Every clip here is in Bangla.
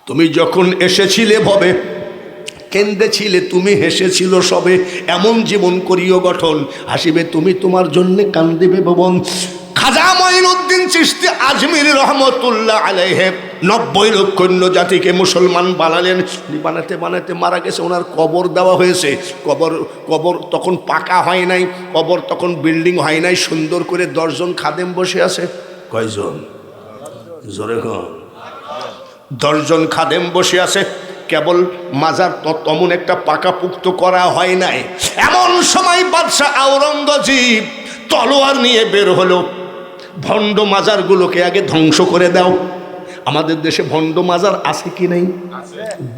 তুমি যখন এসেছিলে ভবে কেন্দেছিলে, তুমি হেসেছিল সবে, এমন জীবন করিও গঠন, হাসিবে তুমি তোমার জন্যে কান্দিবে ভবন। খাজা মঈনুদ্দিন চিশতি আজমির রহমতুল্লাহ আলাইহি 90 লক্ষ জাতিকে মুসলমান বানালেন। বানাতে বানাতে মারা গেছে, ওনার কবর দেওয়া হয়েছে। কবর তখন পাকা হয় নাই, কবর তখন বিল্ডিং হয় নাই, সুন্দর করে 10 জন খাদেম বসে আছে। কয়জন? জোরে কন। 10 জন খাদেম বসে আছে, কেবল মাজার তেমন একটা পাকাপুক্ত করা হয় নাই। এমন সময় বাদশাহ আওরঙ্গজেব তলোয়ার নিয়ে বের হলো, ভণ্ড মাজারগুলোকে আগে ধ্বংস করে দাও। আমাদের দেশে ভণ্ড মাজার আছে কি নাই?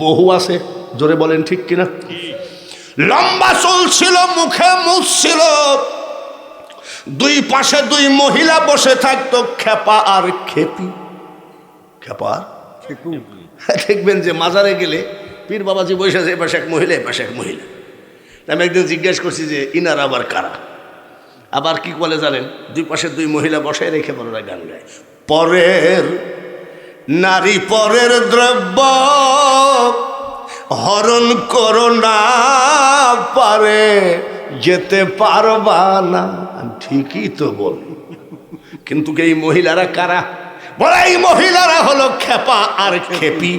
বহু আছে, জোরে বলেন ঠিক কিনা? লম্বা চুল ছিল, মুখে মুখ ছিল, 2 পাশে 2 মহিলা বসে থাকতো, খেপা আর খেপি। খেপা আর দেখবেন যে মাজারে গেলে পীর বাবাজি বসে আছে, এপাশে এক মহিলা এপাশে এক মহিলা। আমি একদিন জিজ্ঞেস করছি যে ইনার আবার কারা? আবার কি বলে জানেন? 2 পাশে 2 মহিলা বসায় রেখে বড়রা গান গায়, পরের নারী পরের দ্রব্য হরণ করো না, পারে যেতে পারবা না। ঠিকই তো বলি, কিন্তু এই মহিলারা কারা? বলে এই মহিলারা হলো খেপা আর খেপি।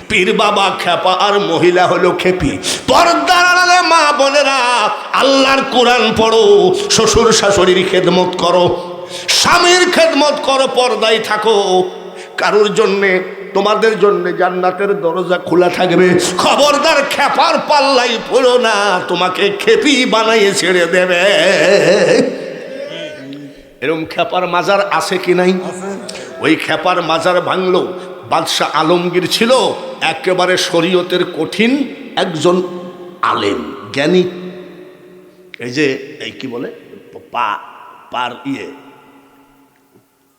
পীর বাবা খেপা আর মহিলা হলো খেপি। পর্দার আড়ালে মা বোনেরা আল্লাহর কোরআন পড়ো, শ্বশুর শাশুড়ির খেদমত করো, স্বামীর খেদমত করো, পর্দায় থাকো। কারোর জন্যে তোমাদের জন্যে জান্নাতের দরজা খোলা থাকবে। খবরদার খেপার পাল্লাই পড়ো না, তোমাকে খেপি বানাইয়ে ছেড়ে দেবে। এরকম খেপার মাজার আছে কি নাই? ওই খেপার মাজার ভাঙলো। বাদশাহ আলমগীর ছিল একেবারে শরীয়তের কঠিন একজন আলেম, জ্ঞানী। এই যে এই কি বলে পার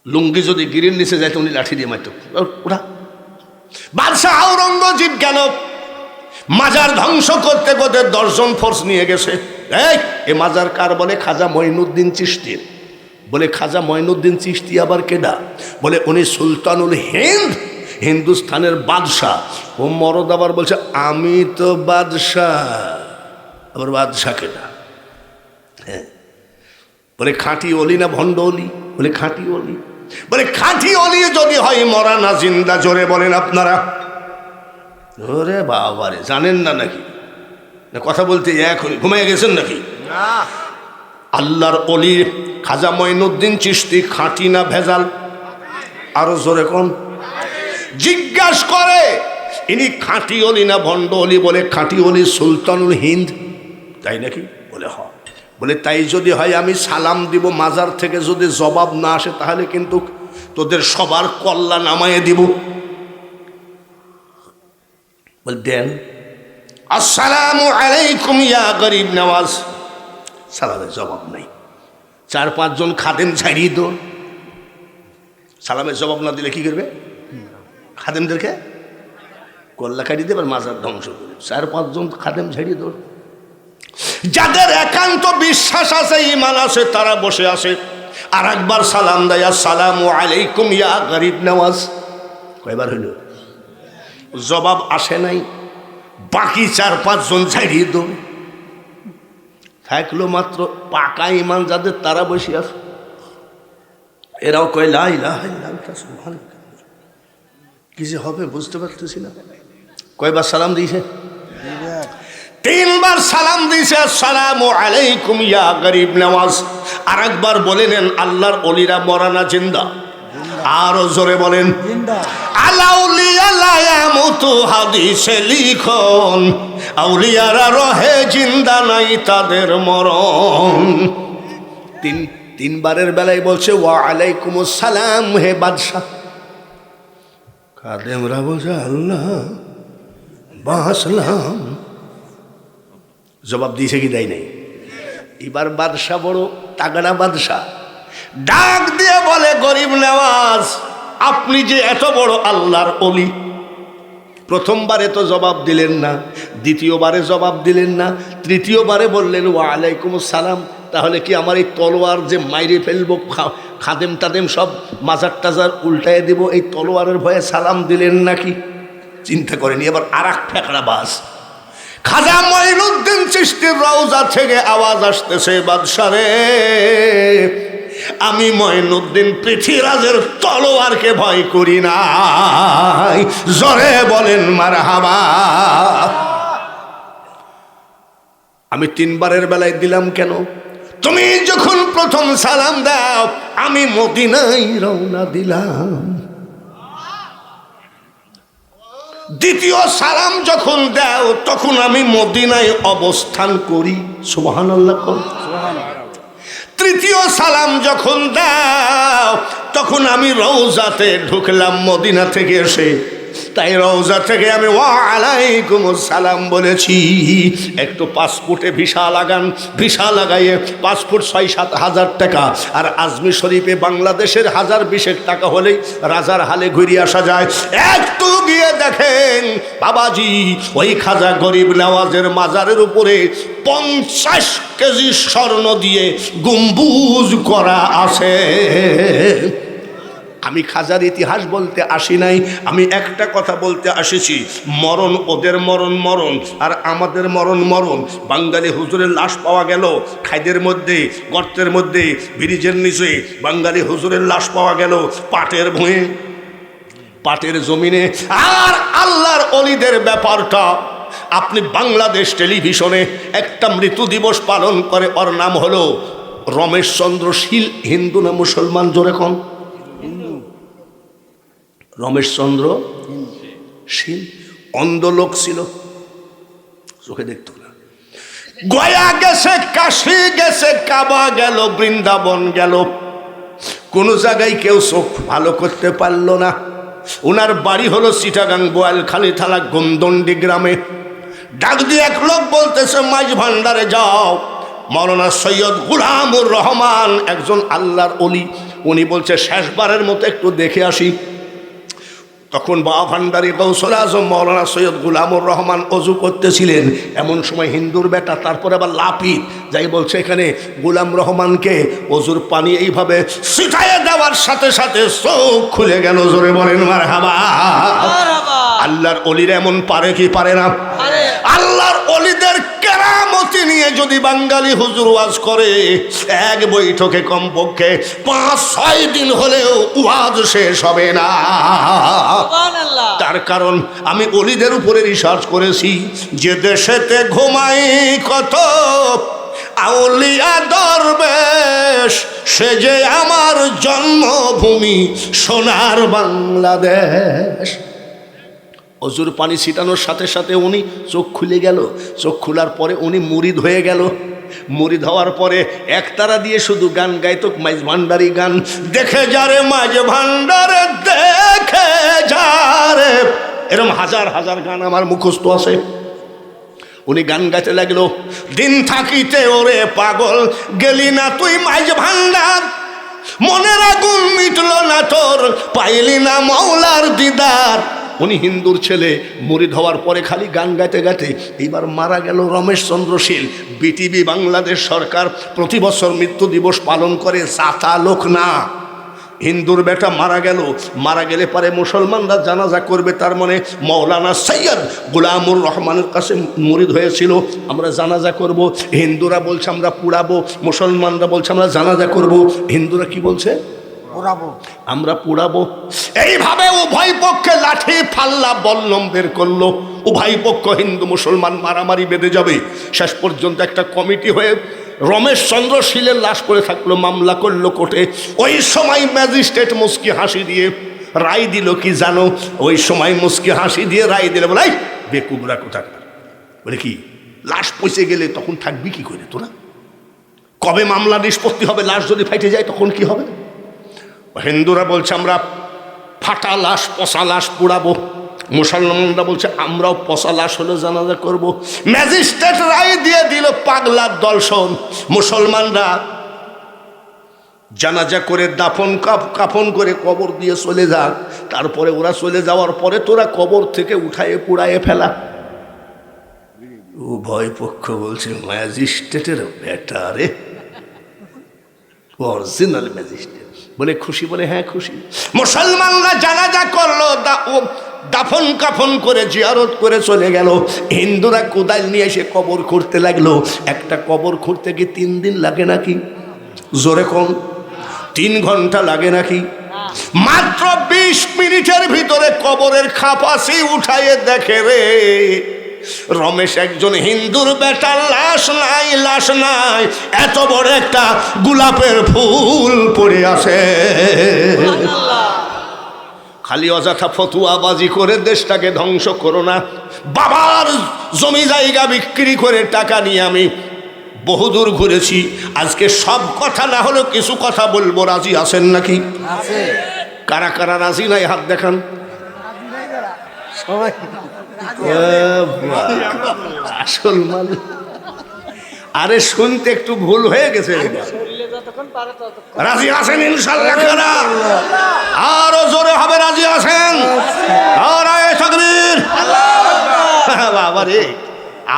লুঙ্গি যদি গিরির নিচে যাইত উনি লাঠি দিয়ে মারত। ওরা বাদশাহ আওরঙ্গজেব গেল মাজার ধ্বংস করতে করতে 10 জন ফোর্স নিয়ে গেছে। এই মাজার কার? বলে খাজা মঈনুদ্দিন চিশতির। বলে খাজা মঈনুদ্দিন চিশতি আবার কেডা? বলে উনি সুলতানুল হিন্দ, হিন্দুস্তানের বাদশাহ। ও মরদ আবার বলছে আমি তো বাদশাহ। আবার বাদশাহ কেডা? হ্যাঁ, বলে খাঁটি অলি না ভণ্ড অলি? বলে খাঁটি অলি। বলে খাঁটি অলি যদি হয় মরা না জিন্দা? জোরে বলেন আপনারা। ওরে বাবারে, জানেন না নাকি? কথা বলতে এখন ঘুমিয়ে গেছেন নাকি? আল্লাহর অলি খাজা মঈনুদ্দিন চিশতি খাঁটি না ভেজাল? আরো জোরে কোন? জিজ্ঞাসা করে ইনি খাঁটি অলি না ভণ্ড অলি? বলে খাঁটি অলি, সুলতানুল হিন্দ। তাই নাকি? বলে হ। বলে তাই যদি হয় আমি সালাম দিব, মাজার থেকে যদি জবাব না আসে তাহলে কিন্তু তোদের সবার কল্লা নামায়ে দিব। বলে দেন। আসসালামু আলাইকুম ইয়া গরিব নওয়াজ। সালামের জবাব নাই। 4-5 জন খাদেম ছাড়িয়ে দৌড়। সালামের জবাব না দিলে কি করবে? খাদেমদেরকে কল্লা কাটিয়ে দেবে, মাজার ধ্বংস করে। 4-5 জন খাদেম ছাড়িয়ে দৌড়। যাদের একান্ত বিশ্বাস আছে, ঈমান আছে, তারা বসে আছে। আর একবার সালাম দেয়, আসসালামু আলাইকুম ইয়া গরিব নওয়াজ। কয়বার হইল? জবাব আসে নাই। বাকি 4-5 জন ছাড়িয়ে দৌড়। থাকলো মাত্র পাকা ঈমান যাদের, তারা বসে আছে। এরাও কয় লা ইলাহা ইল্লাল্লাহ সুবহানাল্লাহ। কি যে হবে বুঝতে পারতেছি না। কয়বার সালাম দিয়েছে? 3 বার সালাম দিয়েছে, আসসালামু আলাইকুম ইয়া গরিব নওয়াজ। আর একবার বলে নেন আল্লাহর অলিরা মরা না জিন্দা? আরো জোরে বলেন। আলাউলিয়া লা ইয়ামুতু হাদিসে লিখন, আউলিয়ারা রহে জিন্দা নাই তাদের মরণ। 3 বারের বেলায় বলছে ওয়া আলাইকুমুস সালাম হে বাদশাহ। খাদেমরা বলছে আল্লাহ বাসলাম। জবাব দিয়েছে কি দেয় নাই? এবার বাদশাহ বড় তাগড়া বাদশাহ, ডাক দিয়ে বলে গরিব নওয়াজ, আপনি যে এত বড় আল্লাহর অলি, প্রথমবারে তো জবাব দিলেন না, দ্বিতীয়বারে জবাব দিলেন না, তৃতীয়বারে বললেন ওয়া আলাইকুমুস সালাম। তাহলে কি আমার এই তলোয়ার যে মাইরে ফেলবো, খাদেম টাদেম সব মাজার টাজার উল্টায় দেব, এই তলোয়ারের ভয়ে সালাম দিলেন নাকি? চিন্তা করেনি। এবার আর এক ফেকড়া বাস, খাজা মঈনুদ্দিন চিশতির রওজা থেকে আওয়াজ আসতেছে, বাদশারে আমি মঈনুদ্দিন পৃথিবীরাজের তলোয়ারকে ভয় করি না, জোরে বলেন মারহাবা। আমি 3 বারের বেলায় দিলাম কেন? তুমি যখন প্রথম সালাম দাও আমি মদিনায় রওনা দিলাম, দ্বিতীয় সালাম যখন দাও তখন আমি মদিনায় অবস্থান করি, সুবহানাল্লাহ। তৃতীয় সালাম যখন দাও তখন আমি রওজাতে ঢুকলাম মদিনা থেকে এসে, তাই রওজা থেকে আমি ওয়ালাইকুম সালাম বলেছি। একটু পাসপোর্টে ভিসা লাগান, ভিসা লাগাইয়ে পাসপোর্ট 6-7 হাজার টাকা, আর আজমি শরীফে বাংলাদেশের 1020 টাকা হলেই রাজার হালে ঘুরিয়ে আসা যায়। একটু গিয়ে দেখেন বাবাজি ওই খাজা গরিব নওয়াজের মাজারের উপরে 50 কেজি স্বর্ণ দিয়ে গম্বুজ করা আছে। আমি খাজার ইতিহাস বলতে আসি নাই, আমি একটা কথা বলতে আসিছি, মরণ ওদের মরণ মরণ আর আমাদের মরণ মরণ। বাঙালি হুজুরের লাশ পাওয়া গেল খাইদের মধ্যে, গর্তের মধ্যে, ব্রিজের নিচে বাঙালি হুজুরের লাশ পাওয়া গেল পাটের ভুঁয়ে, পাটের জমিনে। আর আল্লাহর অলিদের ব্যাপারটা আপনি বাংলাদেশ টেলিভিশনে একটা মৃত্যু দিবস পালন করে, ওর নাম হলো রমেশ চন্দ্র শীল। হিন্দু না মুসলমান? জোরে কোন? রমেশ চন্দ্র শীল। অন্ধ লোক ছিল, চোখে দেখতো না। গয়া গেছে, কাশী গেছে, কাবা গেল, বৃন্দাবন গেল, কোন জায়গায় কেউ চোখ ভালো করতে পারল না। ওনার বাড়ি হলো চিটাগাং বোয়ালখালী থানা গমদন্ডি গ্রামে। ডাক দিয়ে এক লোক বলতেছে মাইজ ভান্ডারে যাও, মৌলানা সৈয়দ গুলামুর রহমান একজন আল্লাহর অলি, উনি বলছে শেষবারের মতো একটু দেখে আসি। তখন বাবা ভান্ডারী গৌসুল আজম মৌলানা সৈয়দ গুলামুর রহমান অজু করতেছিলেন। এমন সময় হিন্দুর বেটা, তারপরে আবার লাপিত যাই বলছে এখানে গুলাম রহমানকে অজুর পানি এইভাবে ছিটাইয়ে দেওয়ার সাথে সাথে চোখ খুলে গেল। জোরে বলেন মারহাবা। আল্লাহর অলিরা এমন পারে কি পারে না? আল্লাহর অলিদের কেরামতি নিয়ে যদি বাঙালি হুজুর ওয়াজ করে এক বৈঠকে কমপক্ষে 5-6 দিন হলেও ওয়াজ শেষ হবে না। তার কারণ আমি অলিদের উপরে রিসার্চ করেছি, যে দেশেতে ঘুমাই কত আউলিয়া দরবেশ, সে যে আমার জন্মভূমি সোনার বাংলাদেশ। অজুর পানি ছিটানোর সাথে সাথে উনি চোখ খুলে গেল। চোখ খোলার পরে উনি মুরিদ হয়ে গেল। মুরিদ হওয়ার পরে একতারা দিয়ে শুধু গান গাইতো, মাইজ ভান্ডারি গান। দেখে যারে মাইজ ভান্ডারে, দেখে যারে, এরকম হাজার হাজার গান আমার মুখস্থ আছে। উনি গান গাইতে লাগলো, দিন থাকিতে ওরে পাগল গেলি না তুই মাইজ ভান্ডার, মনের আগুন মিটল না তোর পাইলি না মৌলার দিদার। উনি হিন্দুর ছেলে, মুরিদ হওয়ার পরে খালি গান গাইতে গাইতে এইবার মারা গেল রমেশ চন্দ্র শীল। বিটিভি বাংলাদেশ সরকার প্রতি বছর মৃত্যু দিবস পালন করে, সাতা লোক না। হিন্দুর বেটা মারা গেল, মারা গেলে পরে মুসলমানরা জানাজা করবে, তার মানে মৌলানা সৈয়দ গুলামুর রহমানের কাছে মুরিদ হয়েছিল, আমরা জানাজা করব। হিন্দুরা বলছে আমরা পুড়াবো, মুসলমানরা বলছে আমরা জানাজা করব। হিন্দুরা কি বলছে? আমরা পুড়াবো। এইভাবে উভয় পক্ষে লাঠি ফাল্লা বল্লম বের করলো। উভয় পক্ষ হিন্দু মুসলমান মারামারি বেঁধে যাবে। শেষ পর্যন্ত একটা কমিটি হয়ে রমেশ চন্দ্র শীলের লাশ পড়ে থাকলো, মামলা করলো কোর্টে। ওই সময় ম্যাজিস্ট্রেট মুস্কি হাসি দিয়ে রায় দিল কি জানো? ওই সময় মুস্কি হাসি দিয়ে রায় দিলে বলে, বেকুবরা কোথাকার, বলে কি লাশ পচে গেলে তখন থাকবি কি করে তোরা? কবে মামলা নিষ্পত্তি হবে? লাশ যদি ফাইটে যায় তখন কি হবে? হিন্দুরা বলছে আমরা ফাটা লাশ, পচা লাশ পোড়াবো। মুসলমানরা বলছে আমরাও পচা লাশ হলে জানাজা করব। ম্যাজিস্ট্রেট রায় দিয়ে দিল পাগলার দর্শন। মুসলমানরা জানাজা করে দাফন কাফন করে কবর দিয়ে চলে যাক, তারপরে ওরা চলে যাওয়ার পরে তোরা কবর থেকে উঠায়ে পুড়ায়ে ফেলা। উভয় পক্ষ বলছে ম্যাজিস্ট্রেটের বেটা রে, অরিজিনাল ম্যাজিস্ট্রেট। বলে খুশি? বলে হ্যাঁ খুশি। মুসলমানরা জানাজা করলো, দাফন কাফন করে জিয়ারত করে চলে গেল। হিন্দুরা কোদাল নিয়ে এসে কবর খুঁড়তে লাগলো। একটা কবর খুঁড়তে কি 3 দিন লাগে নাকি? জোরে কোন 3 ঘন্টা লাগে নাকি? মাত্র 20 মিনিটের ভিতরে কবরের খাপাসি উঠাইয়ে দেখে রে রমেশ একজন হিন্দুর বেটার লাশ নাই, লাশ নাই, এত বড় একটা গোলাপের ফুল পড়ে আছে। খালি অযথা ফতুয়াবাজি করে দেশটাকে ধ্বংস করো না। বাবার জমি জায়গা বিক্রি করে টাকা নিয়ে আমি বহুদূর ঘুরেছি। আজকে সব কথা না হলেও কিছু কথা বলবো, রাজি আছেন নাকি? কারা কারা রাজি নাই হাত দেখান। সবাই আসল মালিক। আরে শুনতে একটু ভুল হয়ে গেছে। রাজি আছেন ইনশাআল্লাহ? কারা আরো জোরে হবে রাজি আছেন? বাবা রে,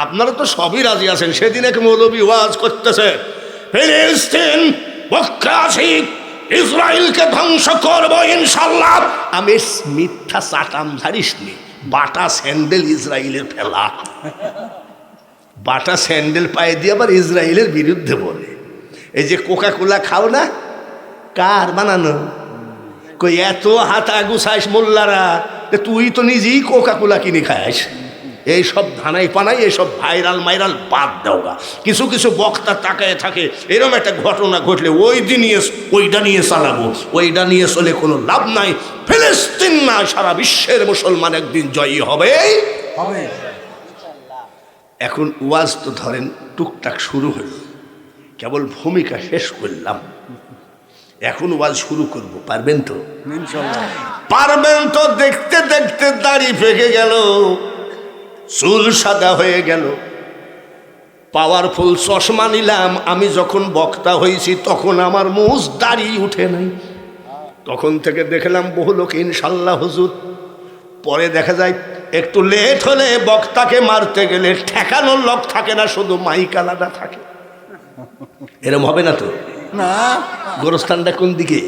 আপনারা তো সবই রাজি আছেন। সেদিন এক মৌলবী ওয়াজ করতেছে, ফিলিস্তিন পক্ষে আছি, ইসরায়েলকে ধ্বংস করবো ইনশাআল্লাহ। আমি মিথ্যা চাটাম ঝাড়িস নি, বাটা স্যান্ডেল ইসরায়েলের ফেলা, বাটা স্যান্ডেল পায়ে দিয়ে আবার ইসরায়েলের বিরুদ্ধে বলে। এই যে কোকা কোলা খাও না, কার বানানো? কই এত হাতা গুছাইস মোল্লারা, তুই তো নিজেই কোকা কোলা কিনে খাস। এইসব ধানাই পানাই, এইসব ভাইরাল মাইরাল বাদ দাওগা। কিছু কিছু বক্তা তাকায় থাকে, এরকম একটা ঘটনা ঘটলে ওইটা নিয়ে চালাবো, ওইটা নিয়ে চলে কোনো লাভ নাই। ফিলিস্তিন না, সারা বিশ্বের মুসলমান একদিন জয়ী হবে। এখন ওয়াজ তো ধরেন টুকটাক শুরু হলো, কেবল ভূমিকা শেষ করলাম, এখন ওয়াজ শুরু করব। পারবেন তো? পারবেন তো? দেখতে দেখতে দাড়ি পেকে গেল, চুল সাদা হয়ে গেল, পাওয়ারফুল চশমা নিলাম। আমি যখন বক্তা হয়েছি তখন আমার মুজ দাড়ি উঠে নাই। তখন থেকে দেখলাম বহু লোক ইনশাল্লাহ হুজুর। পরে দেখা যায় একটু লেট হলে বক্তাকে মারতে গেলে ঠেকানোর লোক থাকে না, শুধু মাইক আলাদা থাকে। এরম হবে না তো? না। গোরস্থানটা কোন দিকে?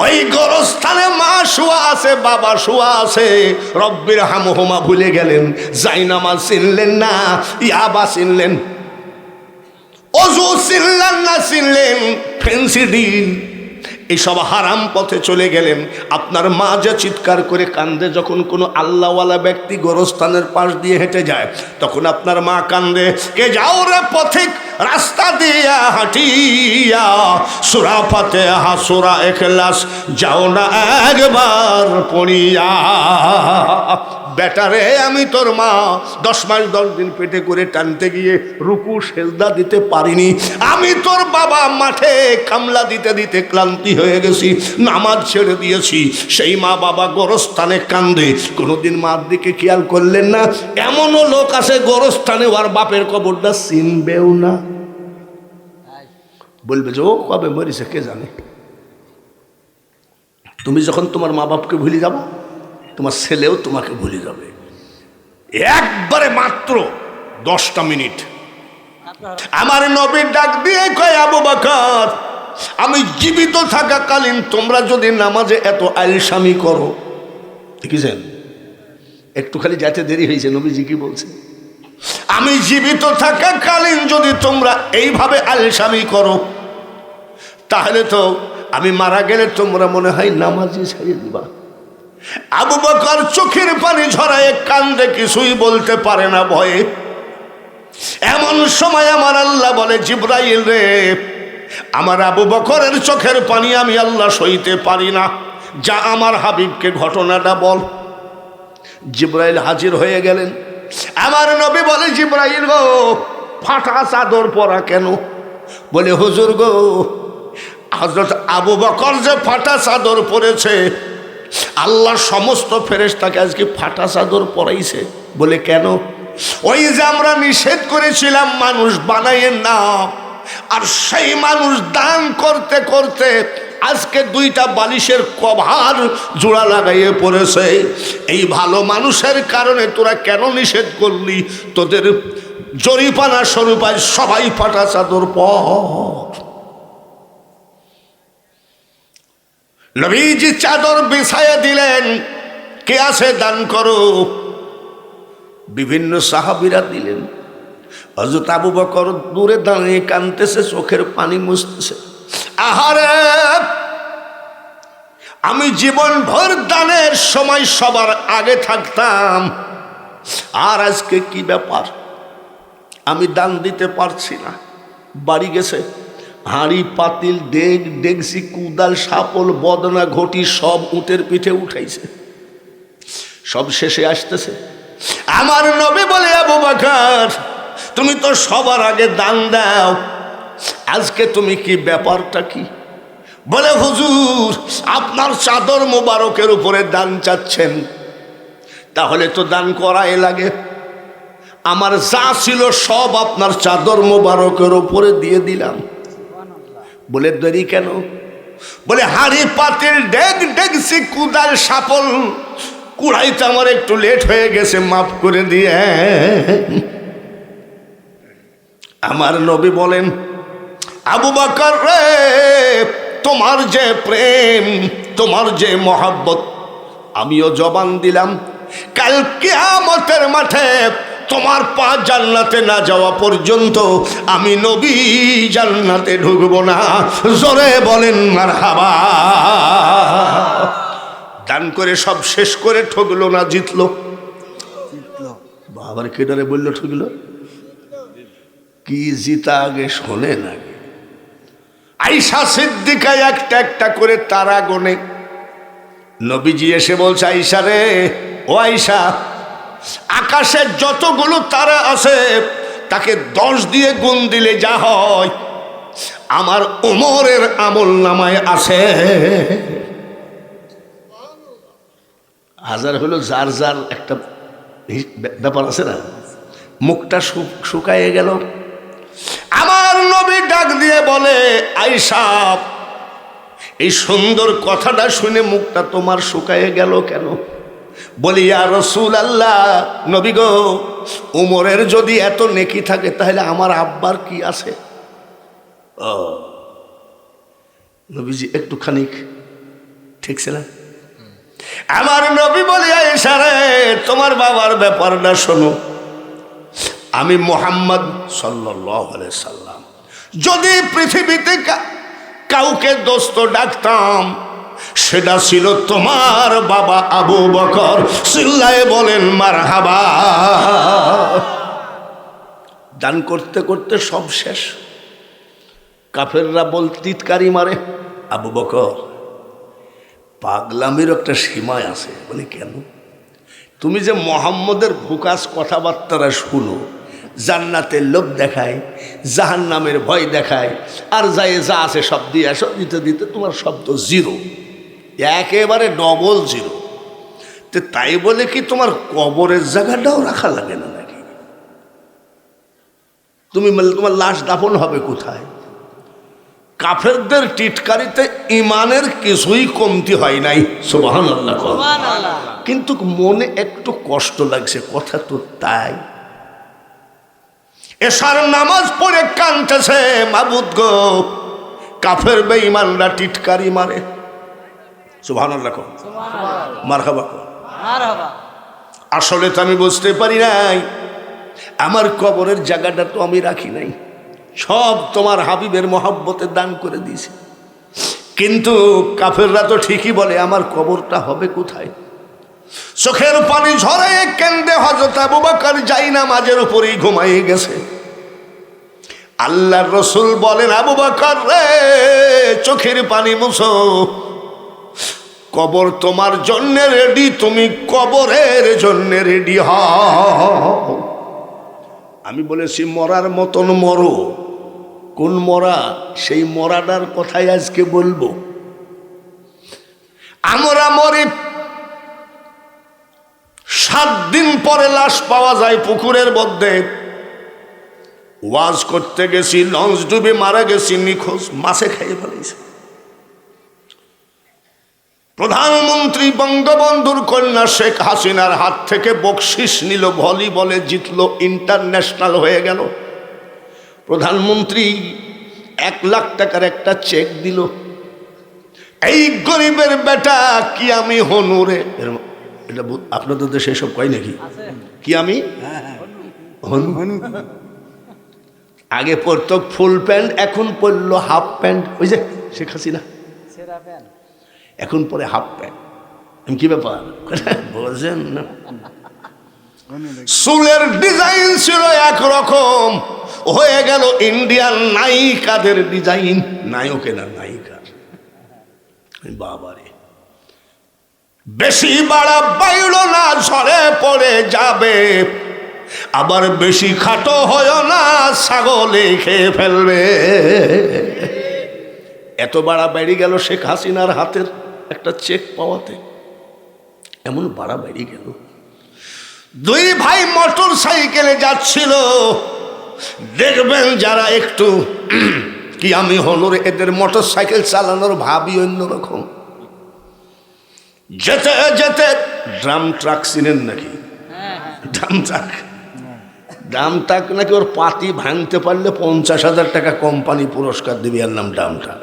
ওই গোরস্থানে মা শুয়া আছে, বাবা শুয়া আছে। রব্বির হামহুমা ভুলে গেলেন, জাইনামাজ চিনলেন না, ইয়াবা চিনলেন, অজু চিনলেন না, চিনলেন ফেন্সিডিল, এইসব হারাম পথে চলে গেলেন। আপনার মা যে চিৎকার করে কান্দে যখন কোনো আল্লাহওয়ালা ব্যক্তি গোরস্থানের পাশ দিয়ে হেঁটে যায়, তখন আপনার মা কান্দে, কে যাও রে পথিক রাস্তা দিয়া হাঁটিয়া, সূরা ফাতিহা সূরা ইখলাস যাও না একবার পড়িয়া। বেটারে আমি তোর মা 10 মাস 10 দিন পেটে করে টানতে গিয়ে রুকু সেজদা দিতে পারিনি। আমি তোর বাবা মাঠে কামলা দিতে দিতে ক্লান্তি হয়ে গেছি, নামাজ ছেড়ে দিয়েছি। সেই মা বাবা গোরস্থানে কান্দে, কোনোদিন মার দিকে খেয়াল করলেন না। এমনও লোক আছে গোরস্থানে ওর বাপের কবরটা চিনবেও না, বলবে যে ও কবে মরিছে কে জানে। তুমি যখন তোমার মা বাপকে ভুলে যাবো, তোমার ছেলেও তোমাকে ভুলে যাবে। একবারে মাত্র 10টা মিনিট আমার নবীর ডাক দিয়ে কয়, আবু বকর, আমি জীবিত থাকাকালীন তোমরা যদি নামাজে এত আলসামি করো, দেখেছেন একটু খালি যাতে দেরি হয়েছে, নবীজি কি বলছে? আমি জীবিত থাকাকালীন যদি তোমরা এইভাবে আলসামি করো, তাহলে তো আমি মারা গেলে তোমরা মনে হয় নামাজই ছেড়ে দিবা। আবু বকর চোখের পানি ঝরায় কান্দে, কিছুই বলতে পারে না ভয়ে। এমন সময় আমার আল্লাহ বলে, জিবরাইল রে, আমার আবু বকরের চোখের পানি আমি আল্লাহ সইতে পারি না, যা আমার হাবিবকে ঘটনাটা বল। জিবরাইল হাজির হয়ে গেলেন। আমার নবী বলে, জিবরাইল গো, ফাটা চাদর পরা কেন? বলে, হুজুর গো, হযরত আবু বকর যে ফাটা চাদর পরেছে, আল্লাহ সমস্ত ফেরেশতাকে আজকে ফাটা চাদর পরাইছে। বলে কেন? ওই যে আমরা নিষেধ করেছিলাম মানুষ বানাইয়েন না, আর সেই মানুষ দান করতে করতে আজকে 2টা বালিশের কভার জোড়া লাগাইয়ে পড়েছে। এই ভালো মানুষের কারণে তোরা কেন নিষেধ করলি? তোদের জরিপানা স্বরূপ আজ সবাই ফাটা চাদর পর। নবীজি চাদর বিছাইয়া দিলেন, কে আছে দান করো। বিভিন্ন সাহাবীরা দিলেন। হযরত আবু বকর দূরে দাঁড়িয়ে কাঁদতেছে, চোখের পানি মুছতেছে। আহারে, আমি জীবন ভর দানের সময় সবার আগে থাকতাম, আর আজকে কি ব্যাপার, আমি দান দিতে পারছি না। বাড়ি গেছে, হাঁড়ি পাতিল ডেগ ডেগসি কুদাল শাপল বদনা ঘটি সব উটের পিঠে উঠাইছে, সব শেষে আসতেছে। আমার নবী বলে, আবু বকর তুমি তো সবার আগে দান দাও, আজকে তুমি কি ব্যাপারটা কি? বলে, হুজুর আপনার চাদর মোবারকের উপরে দান চাচ্ছেন, তাহলে তো দান করাই লাগে। আমার যা ছিল সব আপনার চাদর মোবারকের উপরে দিয়ে দিলাম। বলে, দেরি কেন? বলে, হাঁড়ি পাতিল ডেগ ডেগসি কুদাল শাপল কুড়াইতে আমার একটু লেট হয়ে গেছে, মাফ করে দিয়ে। আমার নবী বলেন, আবু বকর রে, তোমার যে প্রেম, তোমার যে মহাব্বত, আমিও জবান দিলাম, কাল কিয়ামতের মাঠে তোমার পা জান্নাতে না যাওয়া পর্যন্ত আমি নবী জান্নাতে ঢুকবো না। জোরে বলেন মারহাবা। দান করে সব শেষ করে ঠকলো না জিতলো? বাবার কেডারে বললো ঠকলো? কি জিতা আগে শোনেন আগে। আয়েশা সিদ্দিকা একটা একটা করে তারা গোনে। নবীজি এসে বলছে, আয়েশা রে, ও আয়েশা, আকাশের যতগুলো তারা আছে তাকে 10 দিয়ে গুণ দিলে যা হয় আমার ওমরের আমল নামায় আছে। হাজার হলো যার যার একটা ব্যাপার আছে না, মুখটা শুকায়ে গেল। আমার নবী ডাক দিয়ে বলে, আয়েশা, এই সুন্দর কথাটা শুনে মুখটা তোমার শুকায়ে গেল কেন? বলি, ইয়া রাসূলুল্লাহ, নবী গো, উমরের যদি এত নেকি থাকে তাহলে আমার আব্বার কি আছে? ও নবীজি একটুখানি ঠিকছে না? আমার নবী বলি, আয়েশা রে, তোমার বাবার ব্যাপারটা শোনো। আমি মুহাম্মদ সাল্লাল্লাহু আলাইহি সাল্লাম যদি পৃথিবীতে কাউকে দোস্ত ডাকতাম, সেটা ছিল তোমার বাবা আবু বকর। চিল্লায়ে বলেন মারহাবা। দান করতে করতে সব শেষ। কাফেররা বল তিতকারি মারে, আবু বকর পাগলামির একটা সীমায় আছে। বলে, কেন? তুমি যে মোহাম্মদের ভুকাস কথাবার্তারা শুনো, জান্নাতের লোভ দেখায়, জাহান্নামের ভয় দেখায়, আর যাই যা আছে সব দিয়ে আসো, দিতে দিতে তোমার শব্দ জিরো, একেবারে ডবল জিরো। তো তাই বলে কি তোমার কবরের জায়গাটাও রাখা লাগে না নাকি? তুমি তোমার লাশ দাফন হবে কোথায়? কাফেরদের টিটকারিতে ইমানের কিছুই কমতি হয় নাই। সুবহানাল্লাহ। কিন্তু মনে একটু কষ্ট লাগছে, কথা তো তাই। এশার নামাজ পড়ে কাঁদতেছে, মাবুদ গো, কাফের বেঈমানরা টিটকারি মারে। সুবহানাল্লাহ, মারহাবা। আসলে তো আমি বুঝতে পারি নাই, আমার কবরের জায়গাটা তো আমি রাখি নাই, সব তোমার হাবিবের মহব্বতে দান করে দিয়েছি। কিন্তু কাফেররা তো ঠিকই বলে, আমার কবরটা হবে কোথায়? চোখের পানি ঝরে কেন্দে হযরত আবু বকর জায়নামাজের উপরেই ঘুমাইয়ে গেছে। আল্লাহর রাসূল বলেন, আবু বকর রে, চোখের পানি মুছো, কবর তোমার জন্য রেডি, তুমি কবরের জন্য রেডি হও। আমি বলেছি, মরার মতন মরো। কোন মরা? সেই মরাটার কথাই আজকে বলবো। আমরা মরি, 7 দিন পরে লাশ পাওয়া যায় পুকুরের মধ্যে। ওয়াজ করতে গেছি, লঞ্চ ডুবে মারা গেছি, নিখোঁজ, মাছে খাইয়ে ফেলেছে। প্রধানমন্ত্রী বঙ্গবন্ধুর কন্যা শেখ হাসিনার হাত থেকে বকশিস নিল, ভলিবলে জিতলো, ইন্টারন্যাশনাল হয়ে গেল। প্রধানমন্ত্রী 1 লাখ টাকার একটা চেক দিল। এই গরিবের বেটা কি আমি হনুরে, এটা আপনাদের দেশে এসব কয় নাকি? কি আমি আগে পরতো ফুল প্যান্ট, এখন পরলো হাফ প্যান্ট। ওই যে শেখ হাসিনা এখন পরে হাফ প্যান্ট। কি ব্যাপার বলছেন না? চুলের ডিজাইন ছিল একরকম, হয়ে গেল ইন্ডিয়ান নায়িকাদের ডিজাইন। নায়কে না নায়িকার। বাবারে, বেশি বাড়া বাইল না, ঝরে পড়ে যাবে। আবার বেশি খাটো হয় না, ছাগলে খেয়ে ফেলবে। এত বাড়া বেড়ে গেল শেখ হাসিনার হাতের একটা চেক পাওয়াতে, এমন বাড়া বেড়ে গেল। দুই ভাই মোটর সাইকেলে যাচ্ছিল, দেখবেন যারা একটু কি আমি হলরে, এদের মোটর সাইকেল চালানোর ভাবই অন্যরকম। যেতে যেতে ড্রাম ট্রাক চিনেন নাকি? ড্রাম ট্রাক নাকি ওর পাতি ভাঙতে পারলে 50,000 টাকা কোম্পানি পুরস্কার দেবে, এর নাম ড্রাম ট্রাক।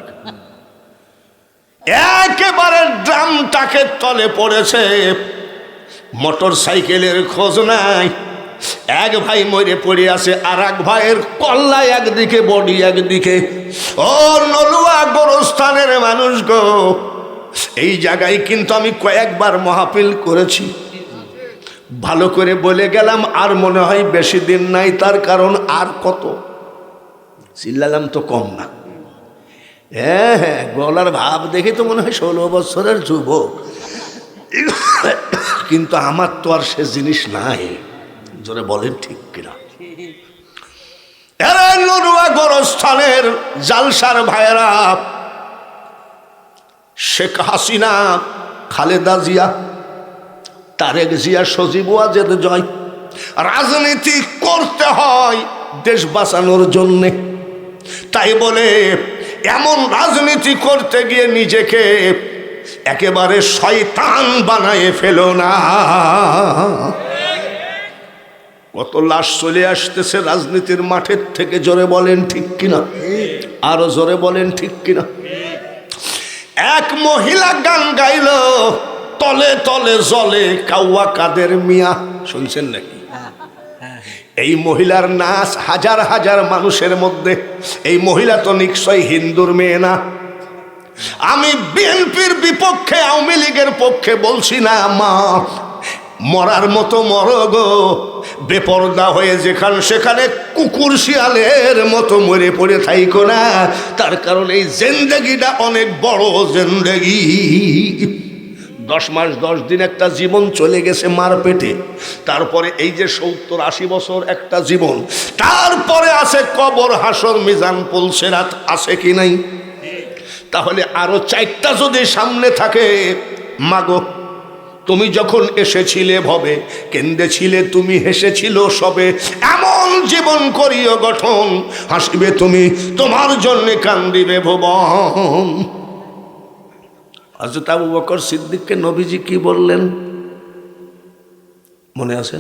একেবারে ড্রাম ট্রাকের তলে পড়েছে, মোটর সাইকেলের খোঁজ নাই। এক ভাই মরে পড়ে আছে, আর এক ভাইয়ের কল্লা একদিকে, বডি একদিকে। ও নলুয়া গোরস্থানের মানুষ গো, এই জায়গায় কিন্তু আমি কয়েকবার মাহফিল করেছি, ভালো করে বলে গেলাম। আর মনে হয় বেশি দিন নাই, তার কারণ আর কত চিল্লালাম তো কম না। হ্যাঁ হ্যাঁ, গলার ভাব দেখে তো মনে হয় 16 বছরের যুবক, কিন্তু আমার তো আর সে জিনিস নাই। জোরে বলেন ঠিক কিনা? নরুয়া গোরস্থানের জালসার ভাইয়েরা, শেখ হাসিনা, খালেদা জিয়া, তারেক জিয়া, সজীব ওয়াজেদ জয়, রাজনীতি করতে হয় দেশ বাঁচানোর জন্যে। তাই বলে এমন রাজনীতি করতে গিয়ে নিজেকে একেবারে শয়তান বানায় ফেলো না। কত লাশ চলে আসতেছে রাজনীতির মাঠের থেকে, জোরে বলেন ঠিক কিনা? আরো জোরে বলেন ঠিক কিনা? এক মহিলা গান গাইল, তলে তলে জলে কাউয়া কাদের মিয়া, শুনছেন নাকি? এই মহিলার নাচ হাজার হাজার মানুষের মধ্যে। এই মহিলা তো নিশ্চয় হিন্দুর মেয়ে না। আমি বিএনপির বিপক্ষে, আওয়ামী লীগের পক্ষে বলছি না। মা, মরার মতো মরো গো, বেপরদা হয়ে যেখানে সেখানে কুকুর শিয়ালের মতো মরে পড়ে থাইকো না। তার কারণ এই জিন্দেগিটা অনেক বড় জিন্দেগি। 10 মাস 10 দিন একটা জীবন চলে গেছে মার পেটে, তারপরে এই যে 70-80 বছর একটা জীবন, তারপরে আছে কবর, হাসর, মিজান, পুলসেরাত, আছে কি নাই? তাহলে আরো 4টা যদি সামনে থাকে। মাগো, তুমি যখন এসেছিলে ভবে, কেন্দেছিলে তুমি, হেসেছিল সবে। এমন জীবন করিও গঠন, হাসিবে তুমি, তোমার জন্যে কান্দিবে ভুবন। হযরত আবু বকর সিদ্দিককে নবীজি কি বললেন মনে আছে?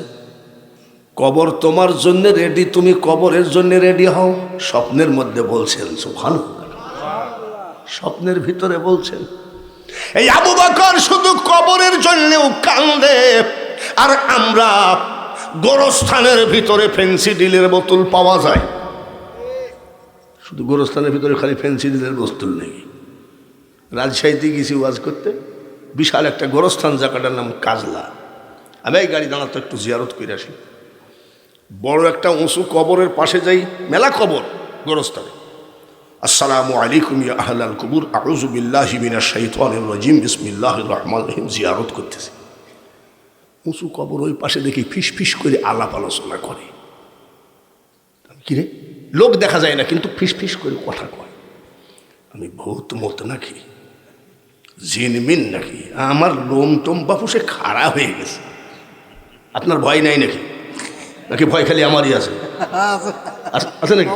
কবর তোমার জন্য রেডি, তুমি কবরের জন্য রেডি হও। স্বপ্নের মধ্যে বলছেন, সুবহানাল্লাহ, স্বপ্নের ভিতরে বলছেন। এই আবু বকর শুধু কবরের জন্যও কান্দে, আর আমরা গোরস্থানের ভিতরে ফেন্সিডিলের বোতল পাওয়া যায়। শুধু গোরস্থানের ভিতরে খালি ফেন্সিডিলের বোতল নেই। রাজশাহীতে গেছি ওয়াজ করতে, বিশাল একটা গোরস্থান, জায়গাটার নাম কাজলা। আমি এই গাড়ি দাঁড়াতে একটু জিয়ারত করে আসি। বড় একটা উঁচু কবরের পাশে যাই, মেলা কবর গোরস্থানে। আসসালামু আলাইকুম ইয়া আহলাল কুবুর, আউযু বিল্লাহি মিনাশ শাইতানির রাজিম, বিসমিল্লাহির রহমানির রহিম। জিয়ারত করতেছি, উঁচু কবর, ওই পাশে দেখি ফিস ফিস করে আলাপ আলোচনা করে। কিরে, লোক দেখা যায় না কিন্তু ফিস ফিস করে কথা কয়। আমি ভূত মত নাকি, জিনমিন নাকি? আমার লোম টোম বাপু সে খাড়া হয়ে গেছে। আপনার ভয় নাই নাকি? নাকি ভয় খালি আমারই আছে? আছে নাকি?